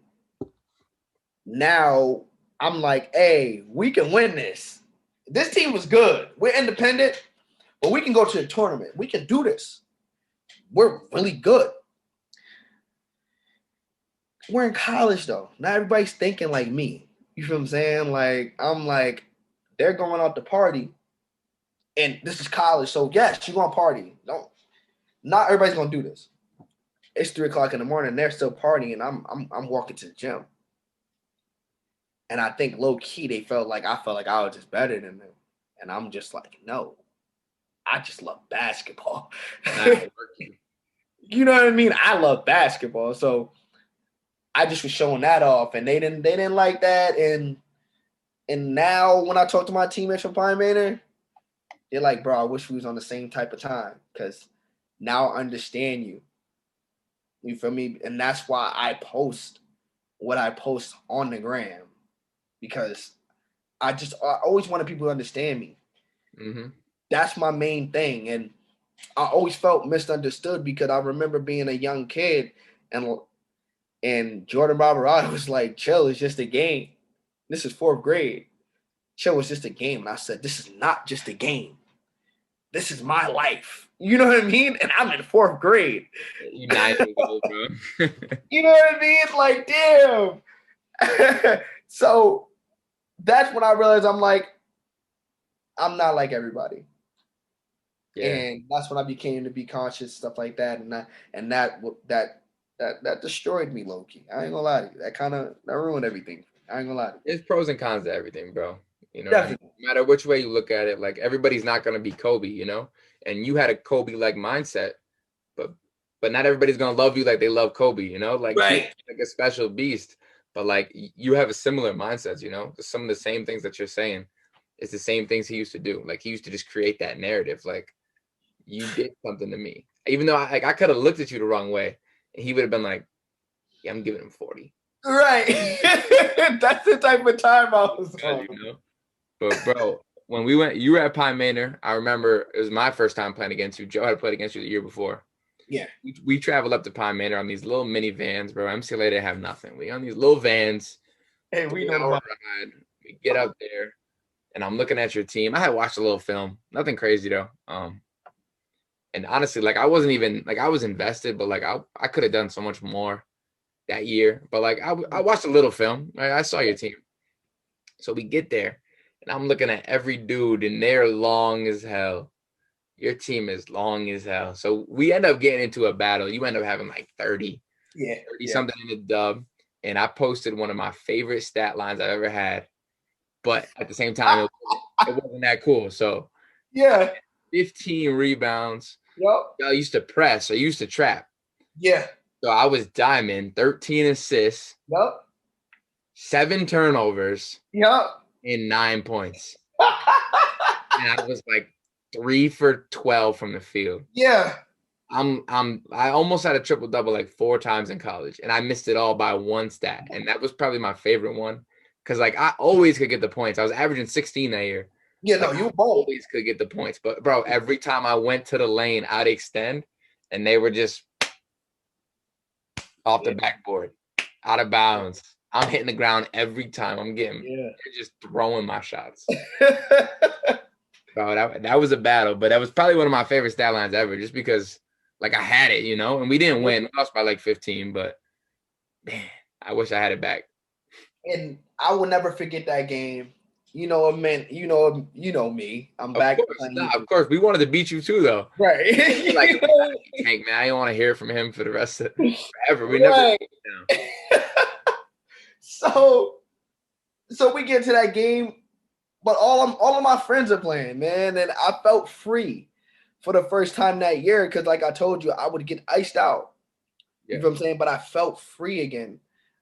now I'm like, hey, we can win this. This team was good. We're independent, but we can go to the tournament. We can do this. We're really good. We're in college, though. Not everybody's thinking like me. You feel what I'm saying? Like, I'm like, they're going out to party. And this is college, so yes, you're going to party. Not everybody's going to do this. It's 3 o'clock in the morning. They're still partying. I'm walking to the gym. And I think low key I felt like I was just better than them. And I'm just like, no, I just love basketball. You know what I mean? I love basketball. So I just was showing that off, and they didn't like that. And now when I talk to my teammates from Pine Manor, they're like, bro, I wish we was on the same type of time, because now I understand you. You feel me? And that's why I post what I post on the gram, because I always wanted people to understand me. Mm-hmm. That's my main thing. And I always felt misunderstood, because I remember being a young kid and Jordan Barbarado was like, chill, it's just a game. This is 4th grade. Chill, it's just a game. And I said, this is not just a game. This is my life. You know what I mean? And I'm in 4th grade. You 9 years old, bro. You know what I mean? Like, damn. So that's when I realized I'm like, I'm not like everybody. Yeah. And that's when I became to be conscious, stuff like that. And that destroyed me, low-key. I ain't gonna lie to you. That ruined everything. I ain't gonna lie to you. There's pros and cons to everything, bro. You know, no matter which way you look at it, like, everybody's not gonna be Kobe, you know? And you had a Kobe-like mindset, but not everybody's gonna love you like they love Kobe, you know? Like, right. Like a special beast. But like, you have a similar mindset, you know? Some of the same things that you're saying. It's the same things he used to do. Like, he used to just create that narrative. Like, you did something to me. Even though I could have looked at you the wrong way, and he would have been like, yeah, I'm giving him 40. Right. That's the type of time I was on. You know? But, bro, when you were at Pine Manor, I remember it was my first time playing against you. Joe had played against you the year before. Yeah. We traveled up to Pine Manor on these little mini vans, bro. MCLA didn't have nothing. We on these little vans. Hey, we know ride. We get up there, and I'm looking at your team. I had watched a little film. Nothing crazy, though. And honestly, like, I wasn't even, like, I was invested, but, like, I could have done so much more that year. But, like, I watched a little film. Right? I saw your team. So we get there, and I'm looking at every dude, and they're long as hell. Your team is long as hell. So we end up getting into a battle. You end up having, like, 30 something in the dub. And I posted one of my favorite stat lines I've ever had. But at the same time, it wasn't that cool. So, yeah. 15 rebounds. Yep. I used to press. I used to trap. Yeah. So I was diamond, 13 assists. Yep. 7 turnovers. Yep. And 9 points. And I was like 3 for 12 from the field. Yeah. I almost had a triple double like 4 times in college, and I missed it all by 1 stat. And that was probably my favorite one. Because, like, I always could get the points. I was averaging 16 that year. Yeah, no, like, you bold. Always could get the points. But, bro, every time I went to the lane, I'd extend, and they were just off the backboard, out of bounds. I'm hitting the ground every time. They're just throwing my shots. Bro, that was a battle, but that was probably one of my favorite stat lines ever, just because, like, I had it, you know, and we didn't win. We lost by like 15, but, man, I wish I had it back. And I will never forget that game. You know, man, you know me. I'm back. Of course, we wanted to beat you too, though. Right. Like, Tank, man, I don't want to hear from him for the rest of forever. We never. So we get to that game, but all of my friends are playing, man, and I felt free for the first time that year, because, like I told you, I would get iced out. You know what I'm saying? But I felt free again.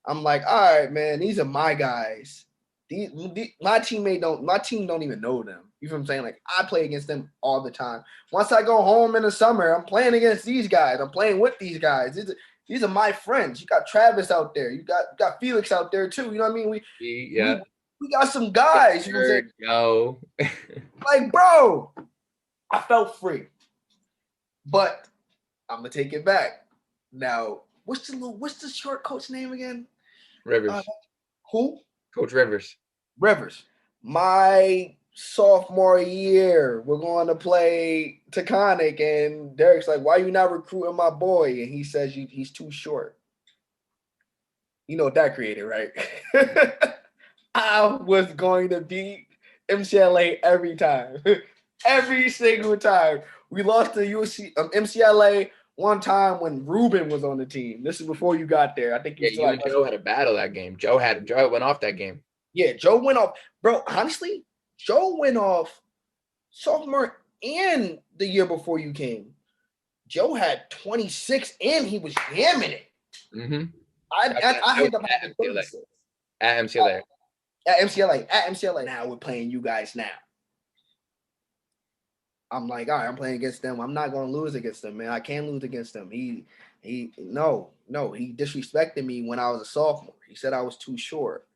I'm like, all right, man, these are my guys. My team don't even know them. You know what I'm saying? Like, I play against them all the time. Once I go home in the summer, I'm playing against these guys. I'm playing with these guys. These are my friends. You got Travis out there. You got Felix out there too. You know what I mean? We got some guys. You know what I'm saying? Like, bro, I felt free. But I'm gonna take it back. Now, what's the short coach name again? Rivers. Who? Coach Rivers. My sophomore year, we're going to play Taconic, and Derek's like, why are you not recruiting my boy? And he says he's too short. You know what that created, right? I was going to beat MCLA every time. Every single time. We lost to MCLA one time when Ruben was on the team. This is before you got there. I think you and Joe had a battle that game. Joe went off that game. Yeah, Joe went off. Bro, honestly, Joe went off sophomore and the year before you came. Joe had 26 and he was jamming it. Mm-hmm. I hit up having 36. At MCLA. At MCLA. Now we're playing you guys now. I'm like, all right, I'm playing against them. I'm not gonna lose against them, man. I can't lose against them. He disrespected me when I was a sophomore. He said I was too short.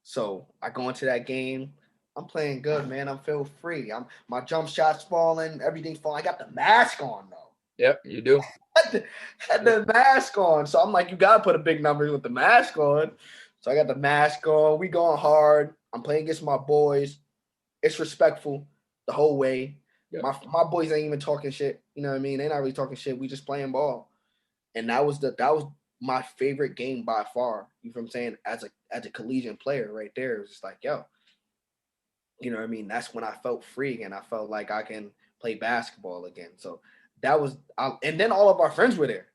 So I go into that game. I'm playing good, man. I'm feel free. My jump shots falling, everything's falling. I got the mask on though. Yep, you do. Had the mask on. So I'm like, you gotta put a big number with the mask on. So I got the mask on. We going hard. I'm playing against my boys. It's respectful the whole way. Yep. My boys ain't even talking shit. You know what I mean? They're not really talking shit. We just playing ball. And that was my favorite game by far. You know what I'm saying? As a collegiate player right there. It was just like, yo. You know what I mean? That's when I felt free and I felt like I can play basketball again. So that was and then all of our friends were there.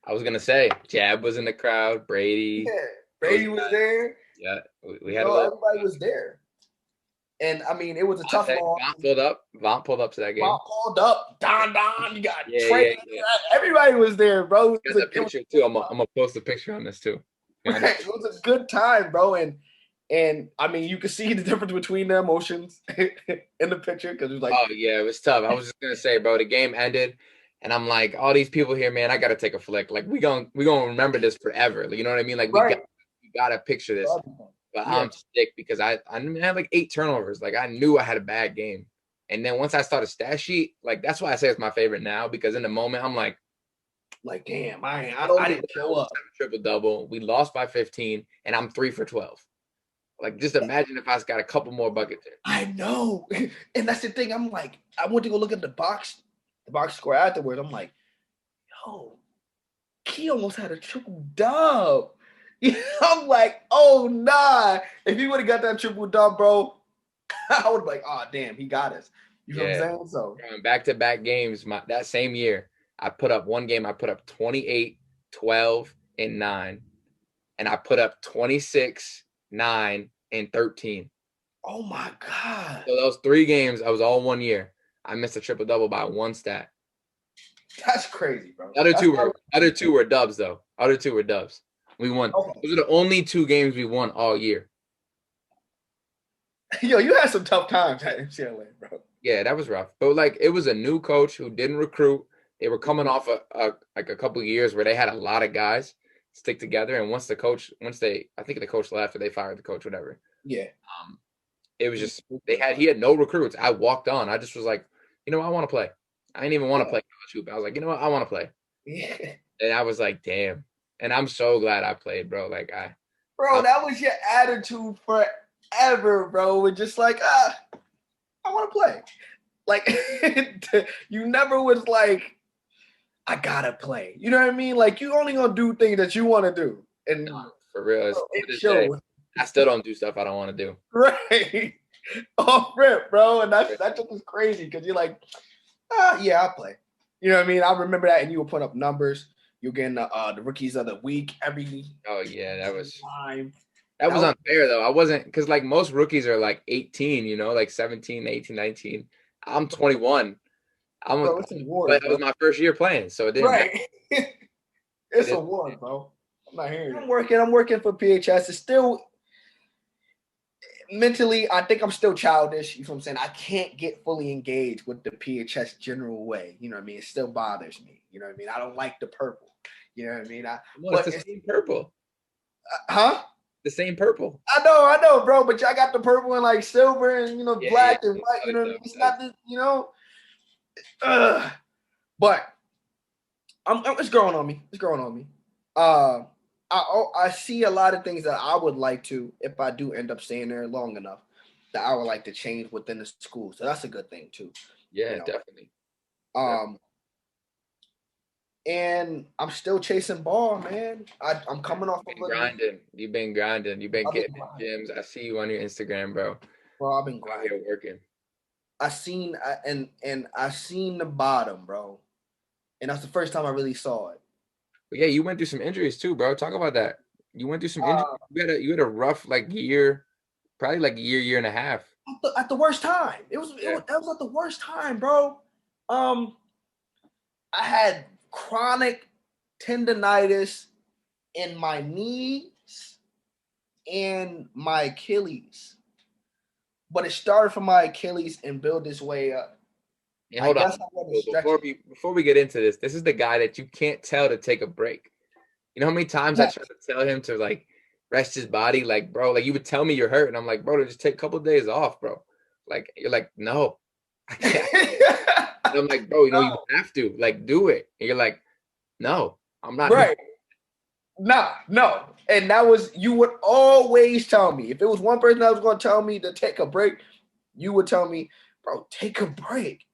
I was gonna say Jab was in the crowd, Brady. Yeah, Brady was there. Yeah, we had everybody was there. And I mean, it was a tough one. Vaughn pulled up to that game. Vaughn pulled up. Don. You got Trey. Yeah. Everybody was there, bro. Got that picture too. I'm gonna post a picture on this too. Right. It was a good time, bro. And I mean, you could see the difference between the emotions in the picture because it was like, oh yeah, it was tough. I was just gonna say, bro, the game ended, and I'm like, all these people here, man, I gotta take a flick. Like we gonna remember this forever. You know what I mean? Like we gotta picture this. But yeah. I'm sick because I had like 8 turnovers. Like I knew I had a bad game, and then once I started stat sheet, like that's why I say it's my favorite now because in the moment I'm like damn, I didn't show up. Triple double. We lost by 15, and I'm 3 for 12. Like, just imagine if I got a couple more buckets in. I know. And that's the thing. I'm like, I went to go look at the box score afterwards. I'm like, yo, he almost had a triple dub. I'm like, oh, nah. If he would have got that triple dub, bro, I would be like, oh, damn, he got us. You know what I'm saying? So, back-to-back games, that same year, I put up 28, 12, and 9. And I put up 26, 9, and 13. Oh my God. So those 3 games, I was all 1 year. I missed a triple double by 1 stat. That's crazy, bro. Other two were dubs though. Other 2 were dubs. We won. Okay. Those are the only 2 games we won all year. Yo, you had some tough times at MCLA, bro. Yeah, that was rough. But like it was a new coach who didn't recruit. They were coming off a couple of years where they had a lot of guys stick together, and I think the coach left or they fired the coach, whatever. Yeah. It was just he had no recruits. I walked on. I just was like, I want to play. I didn't even want to play college hoop. I was like, you know what, I want to play. Yeah. And I was like, damn. And I'm so glad I played, bro. Like Bro, that was your attitude forever, bro. We're just like, I want to play. Like you never was like, I gotta play. You know what I mean? Like you only gonna do things that you want to do. And no, for real, it shows. I still don't do stuff I don't want to do. Right. Off rip, bro. And that just was crazy because you're like, yeah, I'll play. You know what I mean? I remember that, and you were putting up numbers. You're getting the rookies of the week every. Oh yeah, that was time. That was unfair though. I wasn't because like most rookies are like 18, like 17, 18, 19. I'm 21. But it was my first year playing, so it didn't matter. It's a war, bro. I'm not hearing it. I'm working for PHS. It's still mentally, I think I'm still childish. You know what I'm saying? I can't get fully engaged with the PHS general way. You know what I mean? It still bothers me. You know what I mean? I don't like the purple. You know what I mean? It's the same purple. Huh? The same purple. I know, bro. But y'all got the purple and like silver and black and white. You know what I mean? It's not this, but it's growing on me. It's growing on me. I see a lot of things that I would like to, if I do end up staying there long enough, that I would like to change within the school. So that's a good thing too. Yeah, definitely. And I'm still chasing ball, man. I'm coming off grinding. You've been grinding. You've been getting gyms. I see you on your Instagram, bro. Bro, I've been grinding. You're working. I seen the bottom, bro, and that's the first time I really saw it. But yeah, you went through some injuries too, bro. Talk about that. You went through some injuries. You had a rough year probably like a year and a half. At the worst time. That was at the worst time, bro. I had chronic tendonitis in my knees and my Achilles. But it started from my Achilles and built its way up. And hold on. Before we get into this is the guy that you can't tell to take a break. You know how many times I tried to tell him to like rest his body? Like, bro, like you would tell me you're hurt, and I'm like, bro, just take a couple of days off, bro. Like, you're like, no, I can't. And I'm like, bro, you know, you have to like do it. And you're like, no, I'm not. Right. No. And that was, you would always tell me, if it was one person that was going to tell me to take a break, you would tell me, bro, take a break.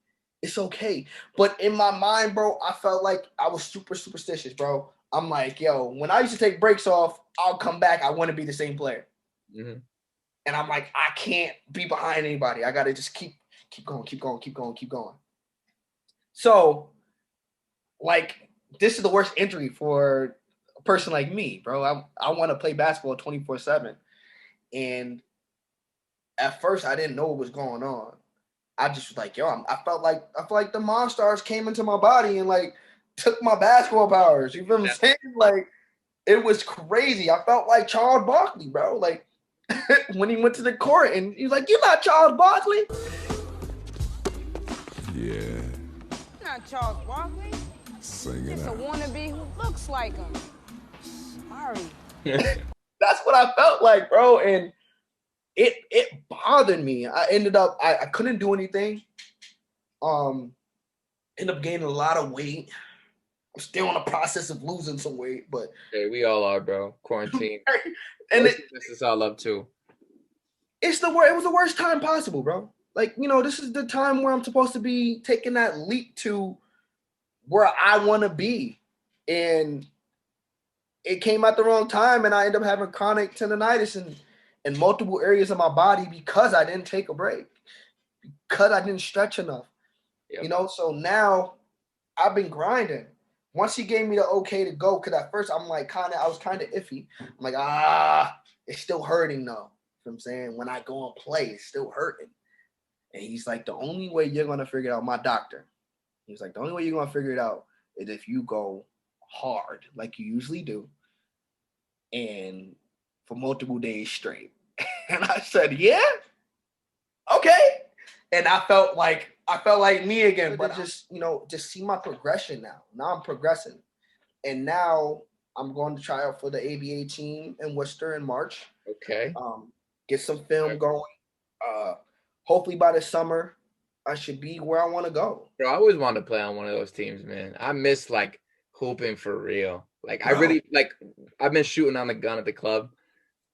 It's okay. But in my mind, bro, I felt like I was super superstitious, bro. I'm like, yo, when I used to take breaks off, I'll come back. I want to be the same player. Mm-hmm. And I'm like, I can't be behind anybody. I got to just keep going. So, like, this is the worst injury for a person like me, bro. I want to play basketball 24/7. And at first, I didn't know what was going on. I just was like, yo, I felt like the Monstars came into my body and like took my basketball powers. You feel what I'm saying? Like, it was crazy. I felt like Charles Barkley, bro. Like, when he went to the court and he was like, "You're not Charles Barkley." Yeah. You're not Charles Barkley. Sing it Just out. a wannabe who looks like him. Sorry. That's what I felt like, bro. And it bothered me. I ended up, I couldn't do anything. Ended up gaining a lot of weight. I'm still in the process of losing some weight, but hey, we all are, bro. Quarantine. And it messes us all up too. It was the worst time possible, bro. Like, you know, this is the time where I'm supposed to be taking that leap to where I want to be. And it came at the wrong time, and I ended up having chronic tendonitis in multiple areas of my body because I didn't take a break, because I didn't stretch enough. Yep. You know, so now I've been grinding. Once he gave me the okay to go, because at first I was kind of iffy. I'm like, it's still hurting though. You know what I'm saying? When I go and play, it's still hurting. And he's like, the only way you're going to figure it out, my doctor, he was like, the only way you're going to figure it out is if you go hard like you usually do and for multiple days straight. And I said, yeah, okay. And I felt like me again, but just see my progression now. Now I'm progressing. And now I'm going to try out for the ABA team in Worcester in March. Okay. Get some film going. Hopefully by the summer, I should be where I want to go. Bro, I always wanted to play on one of those teams, man. I miss like hooping for real. Like, bro. I really I've been shooting on the gun at the club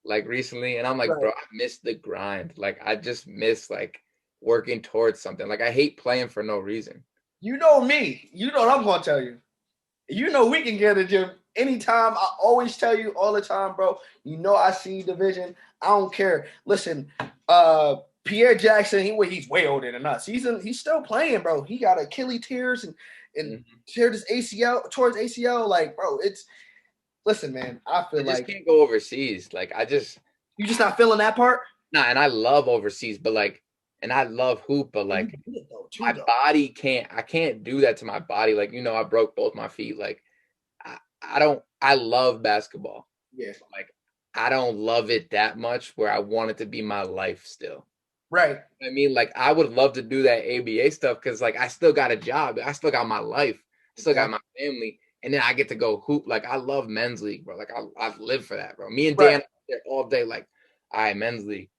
like recently, and I'm like, bro, I miss the grind. Like, I just miss like working towards something. Like, I hate playing for no reason. You know me. You know what I'm going to tell you. You know we can get a gym anytime. I always tell you all the time, bro. You know I see division. I don't care. Listen, Pierre Jackson, he's way older than us. He's still playing, bro. He got Achilles tears and teared his ACL, towards ACL. Like, bro, listen, man. I feel like can't go overseas. Like, you just not feeling that part. Nah, and I love overseas, but like, and I love hoop, but like, my body I can't do that to my body. Like, you know, I broke both my feet. Like, I love basketball. Yeah. Like, I don't love it that much where I want it to be my life still. Right. I mean, like, I would love to do that ABA stuff because, like, I still got a job. I still got my life. I still got my family. And then I get to go hoop. Like, I love men's league, bro. Like, I live for that, bro. Me and Dan are there all day, like, all right, men's league.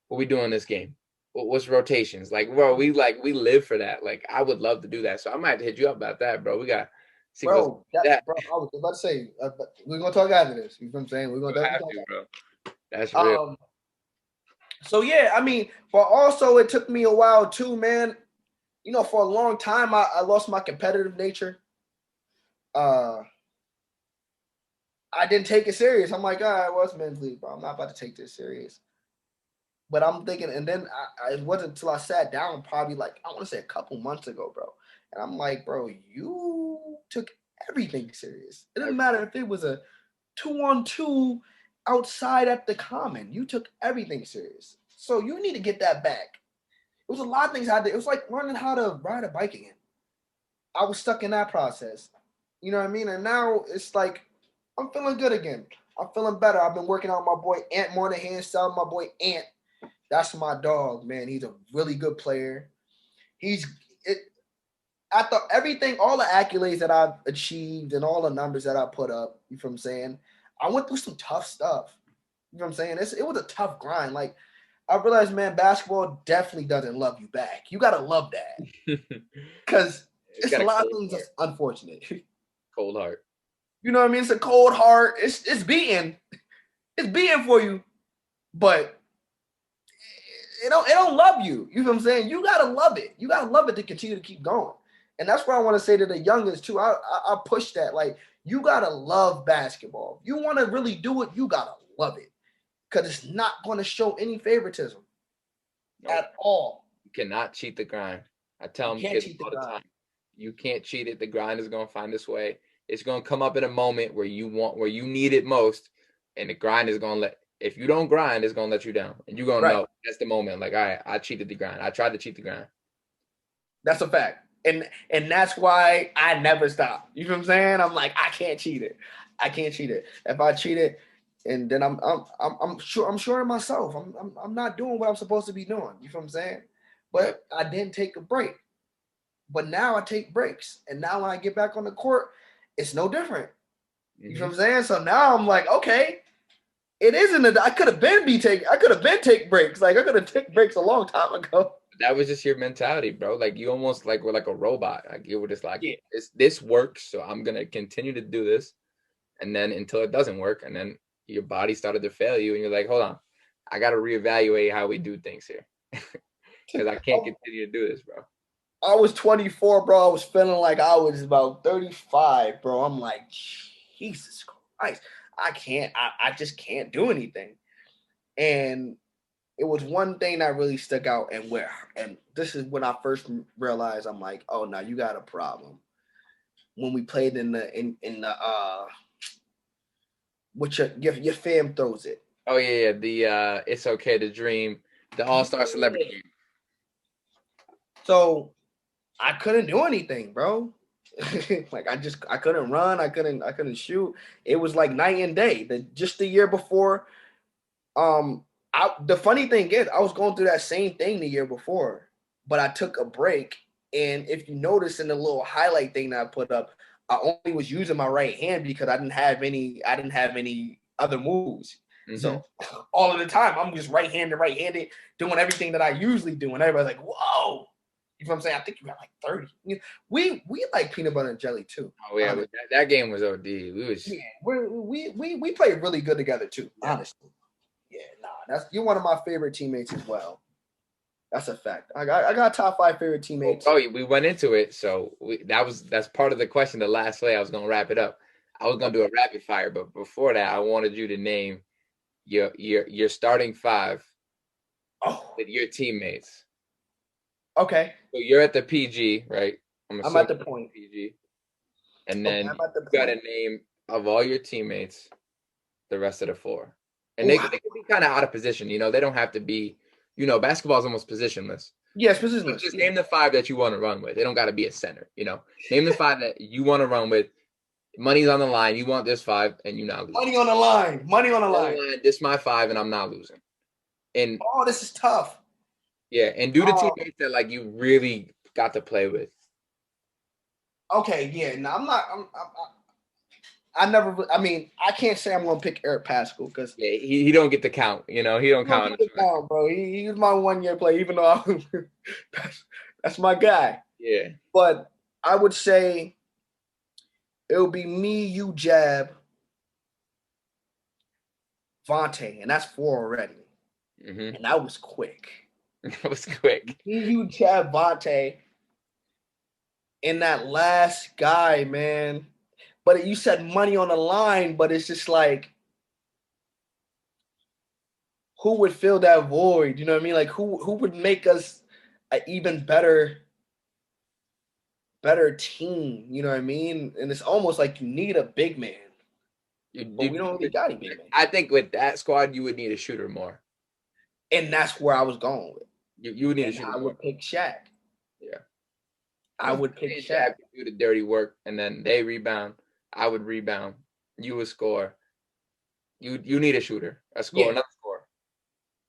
What we doing this game? What's rotations? Like, bro, we live for that. Like, I would love to do that. So I might hit you up about that, bro. We got to see bro, that. Bro, I was about to say, we're going to talk after this. You know what I'm saying? We're going to have to, bro. That's real. So, yeah, I mean, but also it took me a while too, man. You know, for a long time, I lost my competitive nature. I didn't take it serious. I'm like, all right, well, it's men's league, bro. I'm not about to take this serious. But I'm thinking, and then it wasn't until I sat down probably like, I want to say a couple months ago, bro. And I'm like, bro, you took everything serious. It didn't matter if it was a 2-on-2 outside at the common. You took everything serious. So you need to get that back. It was a lot of things I did. It was like learning how to ride a bike again. I was stuck in that process. You know what I mean? And now it's like I'm feeling good again. I'm feeling better. I've been working out with my boy Ant Moynihan, style my boy Ant. That's my dog, man. He's a really good player. I thought everything, all the accolades that I've achieved and all the numbers that I put up, you know what I'm saying? I went through some tough stuff. You know what I'm saying? It was a tough grind. Like, I realized, man, basketball definitely doesn't love you back. You got to love that. Because it's a lot of things that's unfortunate. Cold heart. You know what I mean? It's a cold heart. It's beating. It's beating for you. But it don't love you. You know what I'm saying? You got to love it. You got to love it to continue to keep going. And that's what I want to say to the youngest, too. I push that. Like, you got to love basketball. If you want to really do it, you got to love it. Because it's not going to show any favoritism at all. You cannot cheat the grind. I tell them kids all the time. You can't cheat it. The grind is going to find its way. It's going to come up in a moment where you need it most. And the grind is going to if you don't grind, it's going to let you down. And you're going to know that's the moment. Like, all right, I cheated the grind. I tried to cheat the grind. That's a fact. And that's why I never stop. You know what I'm saying? I'm like, I can't cheat it. I can't cheat it. If I cheat it, and then I'm sure of myself. I'm not doing what I'm supposed to be doing. You know what I'm saying? But I didn't take a break. But now I take breaks. And now when I get back on the court, it's no different. You know what I'm saying? So now I'm like, okay, it isn't I could have been take breaks. Like I could have taken breaks a long time ago. That was just your mentality, bro. Like you almost like were like a robot. Like you were just like, this works, so I'm gonna continue to do this, and then until it doesn't work, and then your body started to fail you, and you're like, hold on, I gotta reevaluate how we do things here, because I can't continue to do this, bro. I was 24, bro. I was feeling like I was about 35, bro. I'm like, Jesus Christ, I just can't do anything, and it was one thing that really stuck out, and this is when I first realized I'm like, oh no, you got a problem. When we played in the which your fam throws it. Oh yeah, the It's Okay to Dream, the All-Star Celebrity Game. So I couldn't do anything, bro. Like I couldn't run, I couldn't shoot. It was like night and day. Just the year before, the funny thing is, I was going through that same thing the year before, but I took a break. And if you notice in the little highlight thing that I put up, I only was using my right hand because I didn't have any other moves. Mm-hmm. So all of the time, I'm just right-handed, doing everything that I usually do. And everybody's like, whoa. You know what I'm saying? I think you got like 30. We like peanut butter and jelly too. Oh yeah, that game was OD. We played really good together too, honestly. Yeah, you're one of my favorite teammates as well. That's a fact. I got top 5 favorite teammates. Oh, we went into it, so that's part of the question. The last way I was gonna wrap it up. I was gonna do a rapid fire, but before that, I wanted you to name your starting 5 with your teammates. Okay. So you're at the PG, right? I'm at the point. PG, and then you got a name of all your teammates, the rest of the 4. And they can be kind of out of position. They don't have to be, basketball is almost positionless. Yes, positionless. Just name the 5 that you want to run with. They don't got to be a center, Name the 5 that you want to run with. Money's on the line. You want this 5, and you're not losing. Money on the line. Money on the line. This is my 5, and I'm not losing. And this is tough. Yeah, and do the teammates that like you really got to play with. Okay, yeah. No, I'm not. I can't say I'm gonna pick Eric Pascal because he don't get the count. He don't count. Bro. He's my 1-year player, even though that's my guy. Yeah. But I would say it would be me, you, Jab, Vontae, and that's 4 already. Mm-hmm. And that was quick. That was quick. Me, you, Jab, Vontae, and that last guy, man. But you said money on the line, but it's just like, who would fill that void? You know what I mean? Like, who would make us an even better team? You know what I mean? And it's almost like you need a big man. But we don't really got any big man. I think with that squad, you would need a shooter more. And that's where I was going with. You would need a And shooter. I would pick Shaq. Yeah. I would pick Me and Shaq. would do the dirty work, and then they rebound. I would rebound. You would score. You need a shooter, a score, Yeah. another score.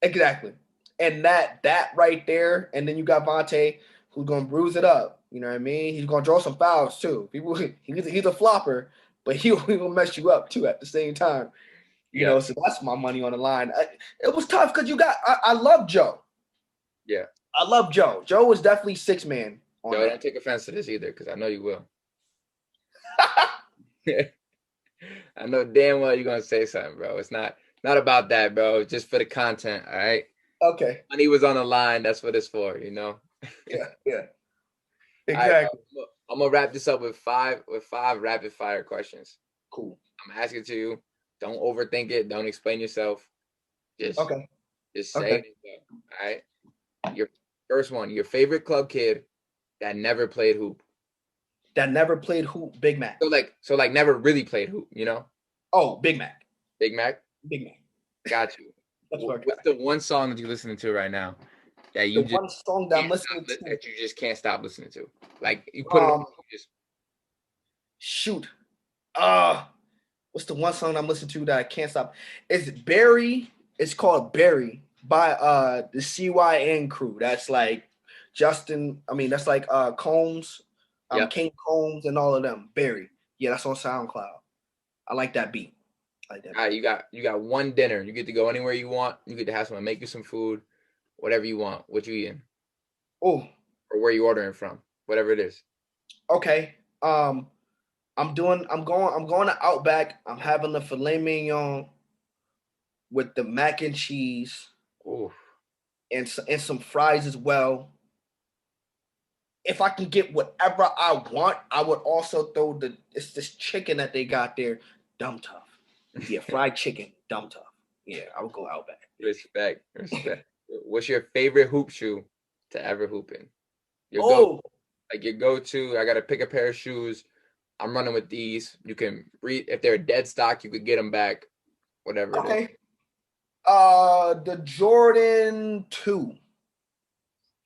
Exactly. And that right there, and then you got Vontae, who's gonna bruise it up. You know what I mean? He's gonna draw some fouls too. He's a flopper, but he will mess you up too at the same time. You know, so that's my money on the line. It was tough because I love Joe. Yeah. I love Joe. Joe was definitely six man. Yo, don't take offense to this either, because I know you will. I know damn well you're gonna say something, bro. It's not about that, bro. It's just for the content, all right? Okay. Money was on the line. That's what it's for, you know? Yeah. Exactly. Right, I'm gonna wrap this up with five rapid fire questions. Cool. I'm asking to you. Don't overthink it. Don't explain yourself. Just say it. All right. Your first one. Your favorite club kid that never played hoop. That never played hoop. Big Mac. So like never really played hoop. You know? Oh, Big Mac. Big Mac. Big Mac. Got you. What's the one song that you're listening to right now that you one song that I'm listening to that you just can't stop listening to? Like you put it on, just shoot. What's the one song I'm listening to that I can't stop? It's Barry. It's called Barry by the CYN crew. That's like Justin. I mean, that's like Combs, King Combs, and all of them. Barry. Yeah, that's on SoundCloud. I like that beat. All right, you got one dinner. You get to go anywhere you want. You get to have someone make you some food, whatever you want. What you eating? Oh, or where you ordering from? Whatever it is. Okay. I'm going to Outback. I'm having the filet mignon with the mac and cheese. Ooh. And some fries as well. If I can get whatever I want, I would also throw this chicken that they got there, dumb tough. Yeah, fried chicken, dumb tough. Yeah, I would go Outback. Respect. What's your favorite hoop shoe to ever hoop in? Your go-to. I gotta pick a pair of shoes. I'm running with these. You can read if they're dead stock. You could get them back. Whatever. Okay. The Jordan 2,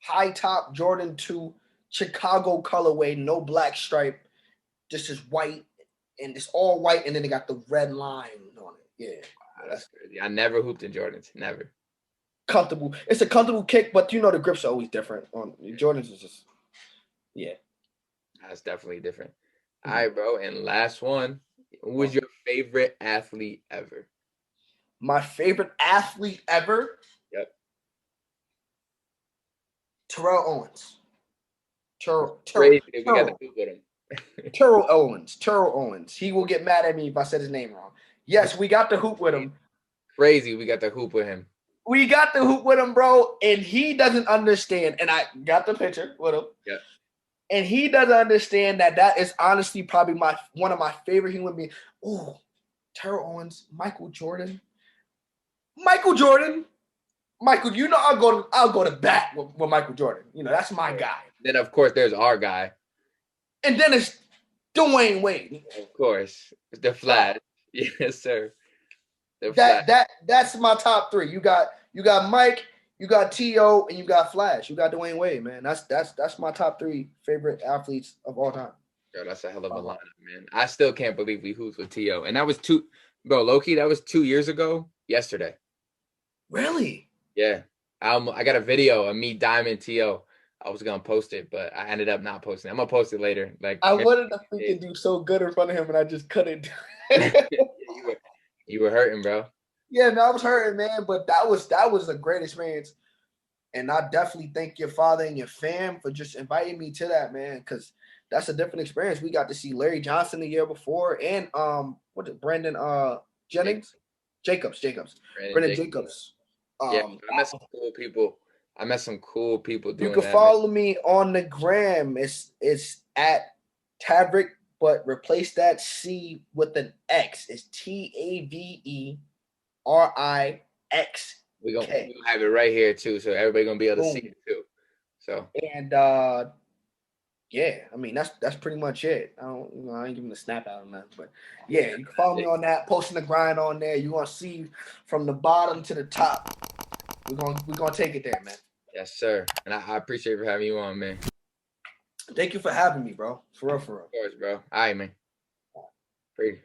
high top Jordan 2, Chicago colorway, no black stripe, just is white, and it's all white, and then they got the red line on it. Yeah, wow, that's crazy. I never hooped in Jordans. Never. Comfortable. It's a comfortable kick, but you know the grips are always different. On Jordans is just, yeah. That's definitely different. All right, bro. And last one. Who was your favorite athlete ever? My favorite athlete ever? Yep. Terrell Owens. Terrell Owens. He will get mad at me if I said his name wrong. Yes, we got the hoop with him. Crazy, we got the hoop with him. We got the hoop with him, bro, and he doesn't understand. And I got the picture with him. Yeah. And he doesn't understand that is honestly probably one of my favorite human beings. Oh, Terrell Owens, Michael Jordan, Michael. You know I'll go to bat with Michael Jordan. You know that's my guy. Then of course there's our guy. And then it's Dwayne Wade. Of course, the Flash. Yes, sir. That's my top three. You got Mike, you got T.O., and you got Flash. You got Dwayne Wade, man. That's my top three favorite athletes of all time. Yo, that's a hell of a lineup, man. I still can't believe we hooped with T.O. And that was low-key, that was 2 years ago yesterday. Really? Yeah. I got a video of me diming T.O. I was gonna post it, but I ended up not posting it. I'm gonna post it later. Like I wanted to freaking do so good in front of him, and I just couldn't. You were hurting, bro. Yeah, man, I was hurting, man. But that was a great experience, and I definitely thank your father and your fam for just inviting me to that, man. Because that's a different experience. We got to see Larry Johnson the year before, and Brandon Jennings, Jacobs, Brandon Jacobs. Yeah, I met some cool people. Doing you can follow me on the gram. It's at Taverick, but replace that C with an X. It's TAVERIX. We're gonna have it right here too, so everybody gonna be able to see it too. So and yeah, I mean that's pretty much it. I ain't giving a snap out on that, but yeah, you can follow me on that, posting the grind on there. You gonna see from the bottom to the top. We're gonna take it there, man. Yes, sir. And I appreciate you for having you on, man. Thank you for having me, bro. For real, for real. Of course, bro. All right, man. Pretty.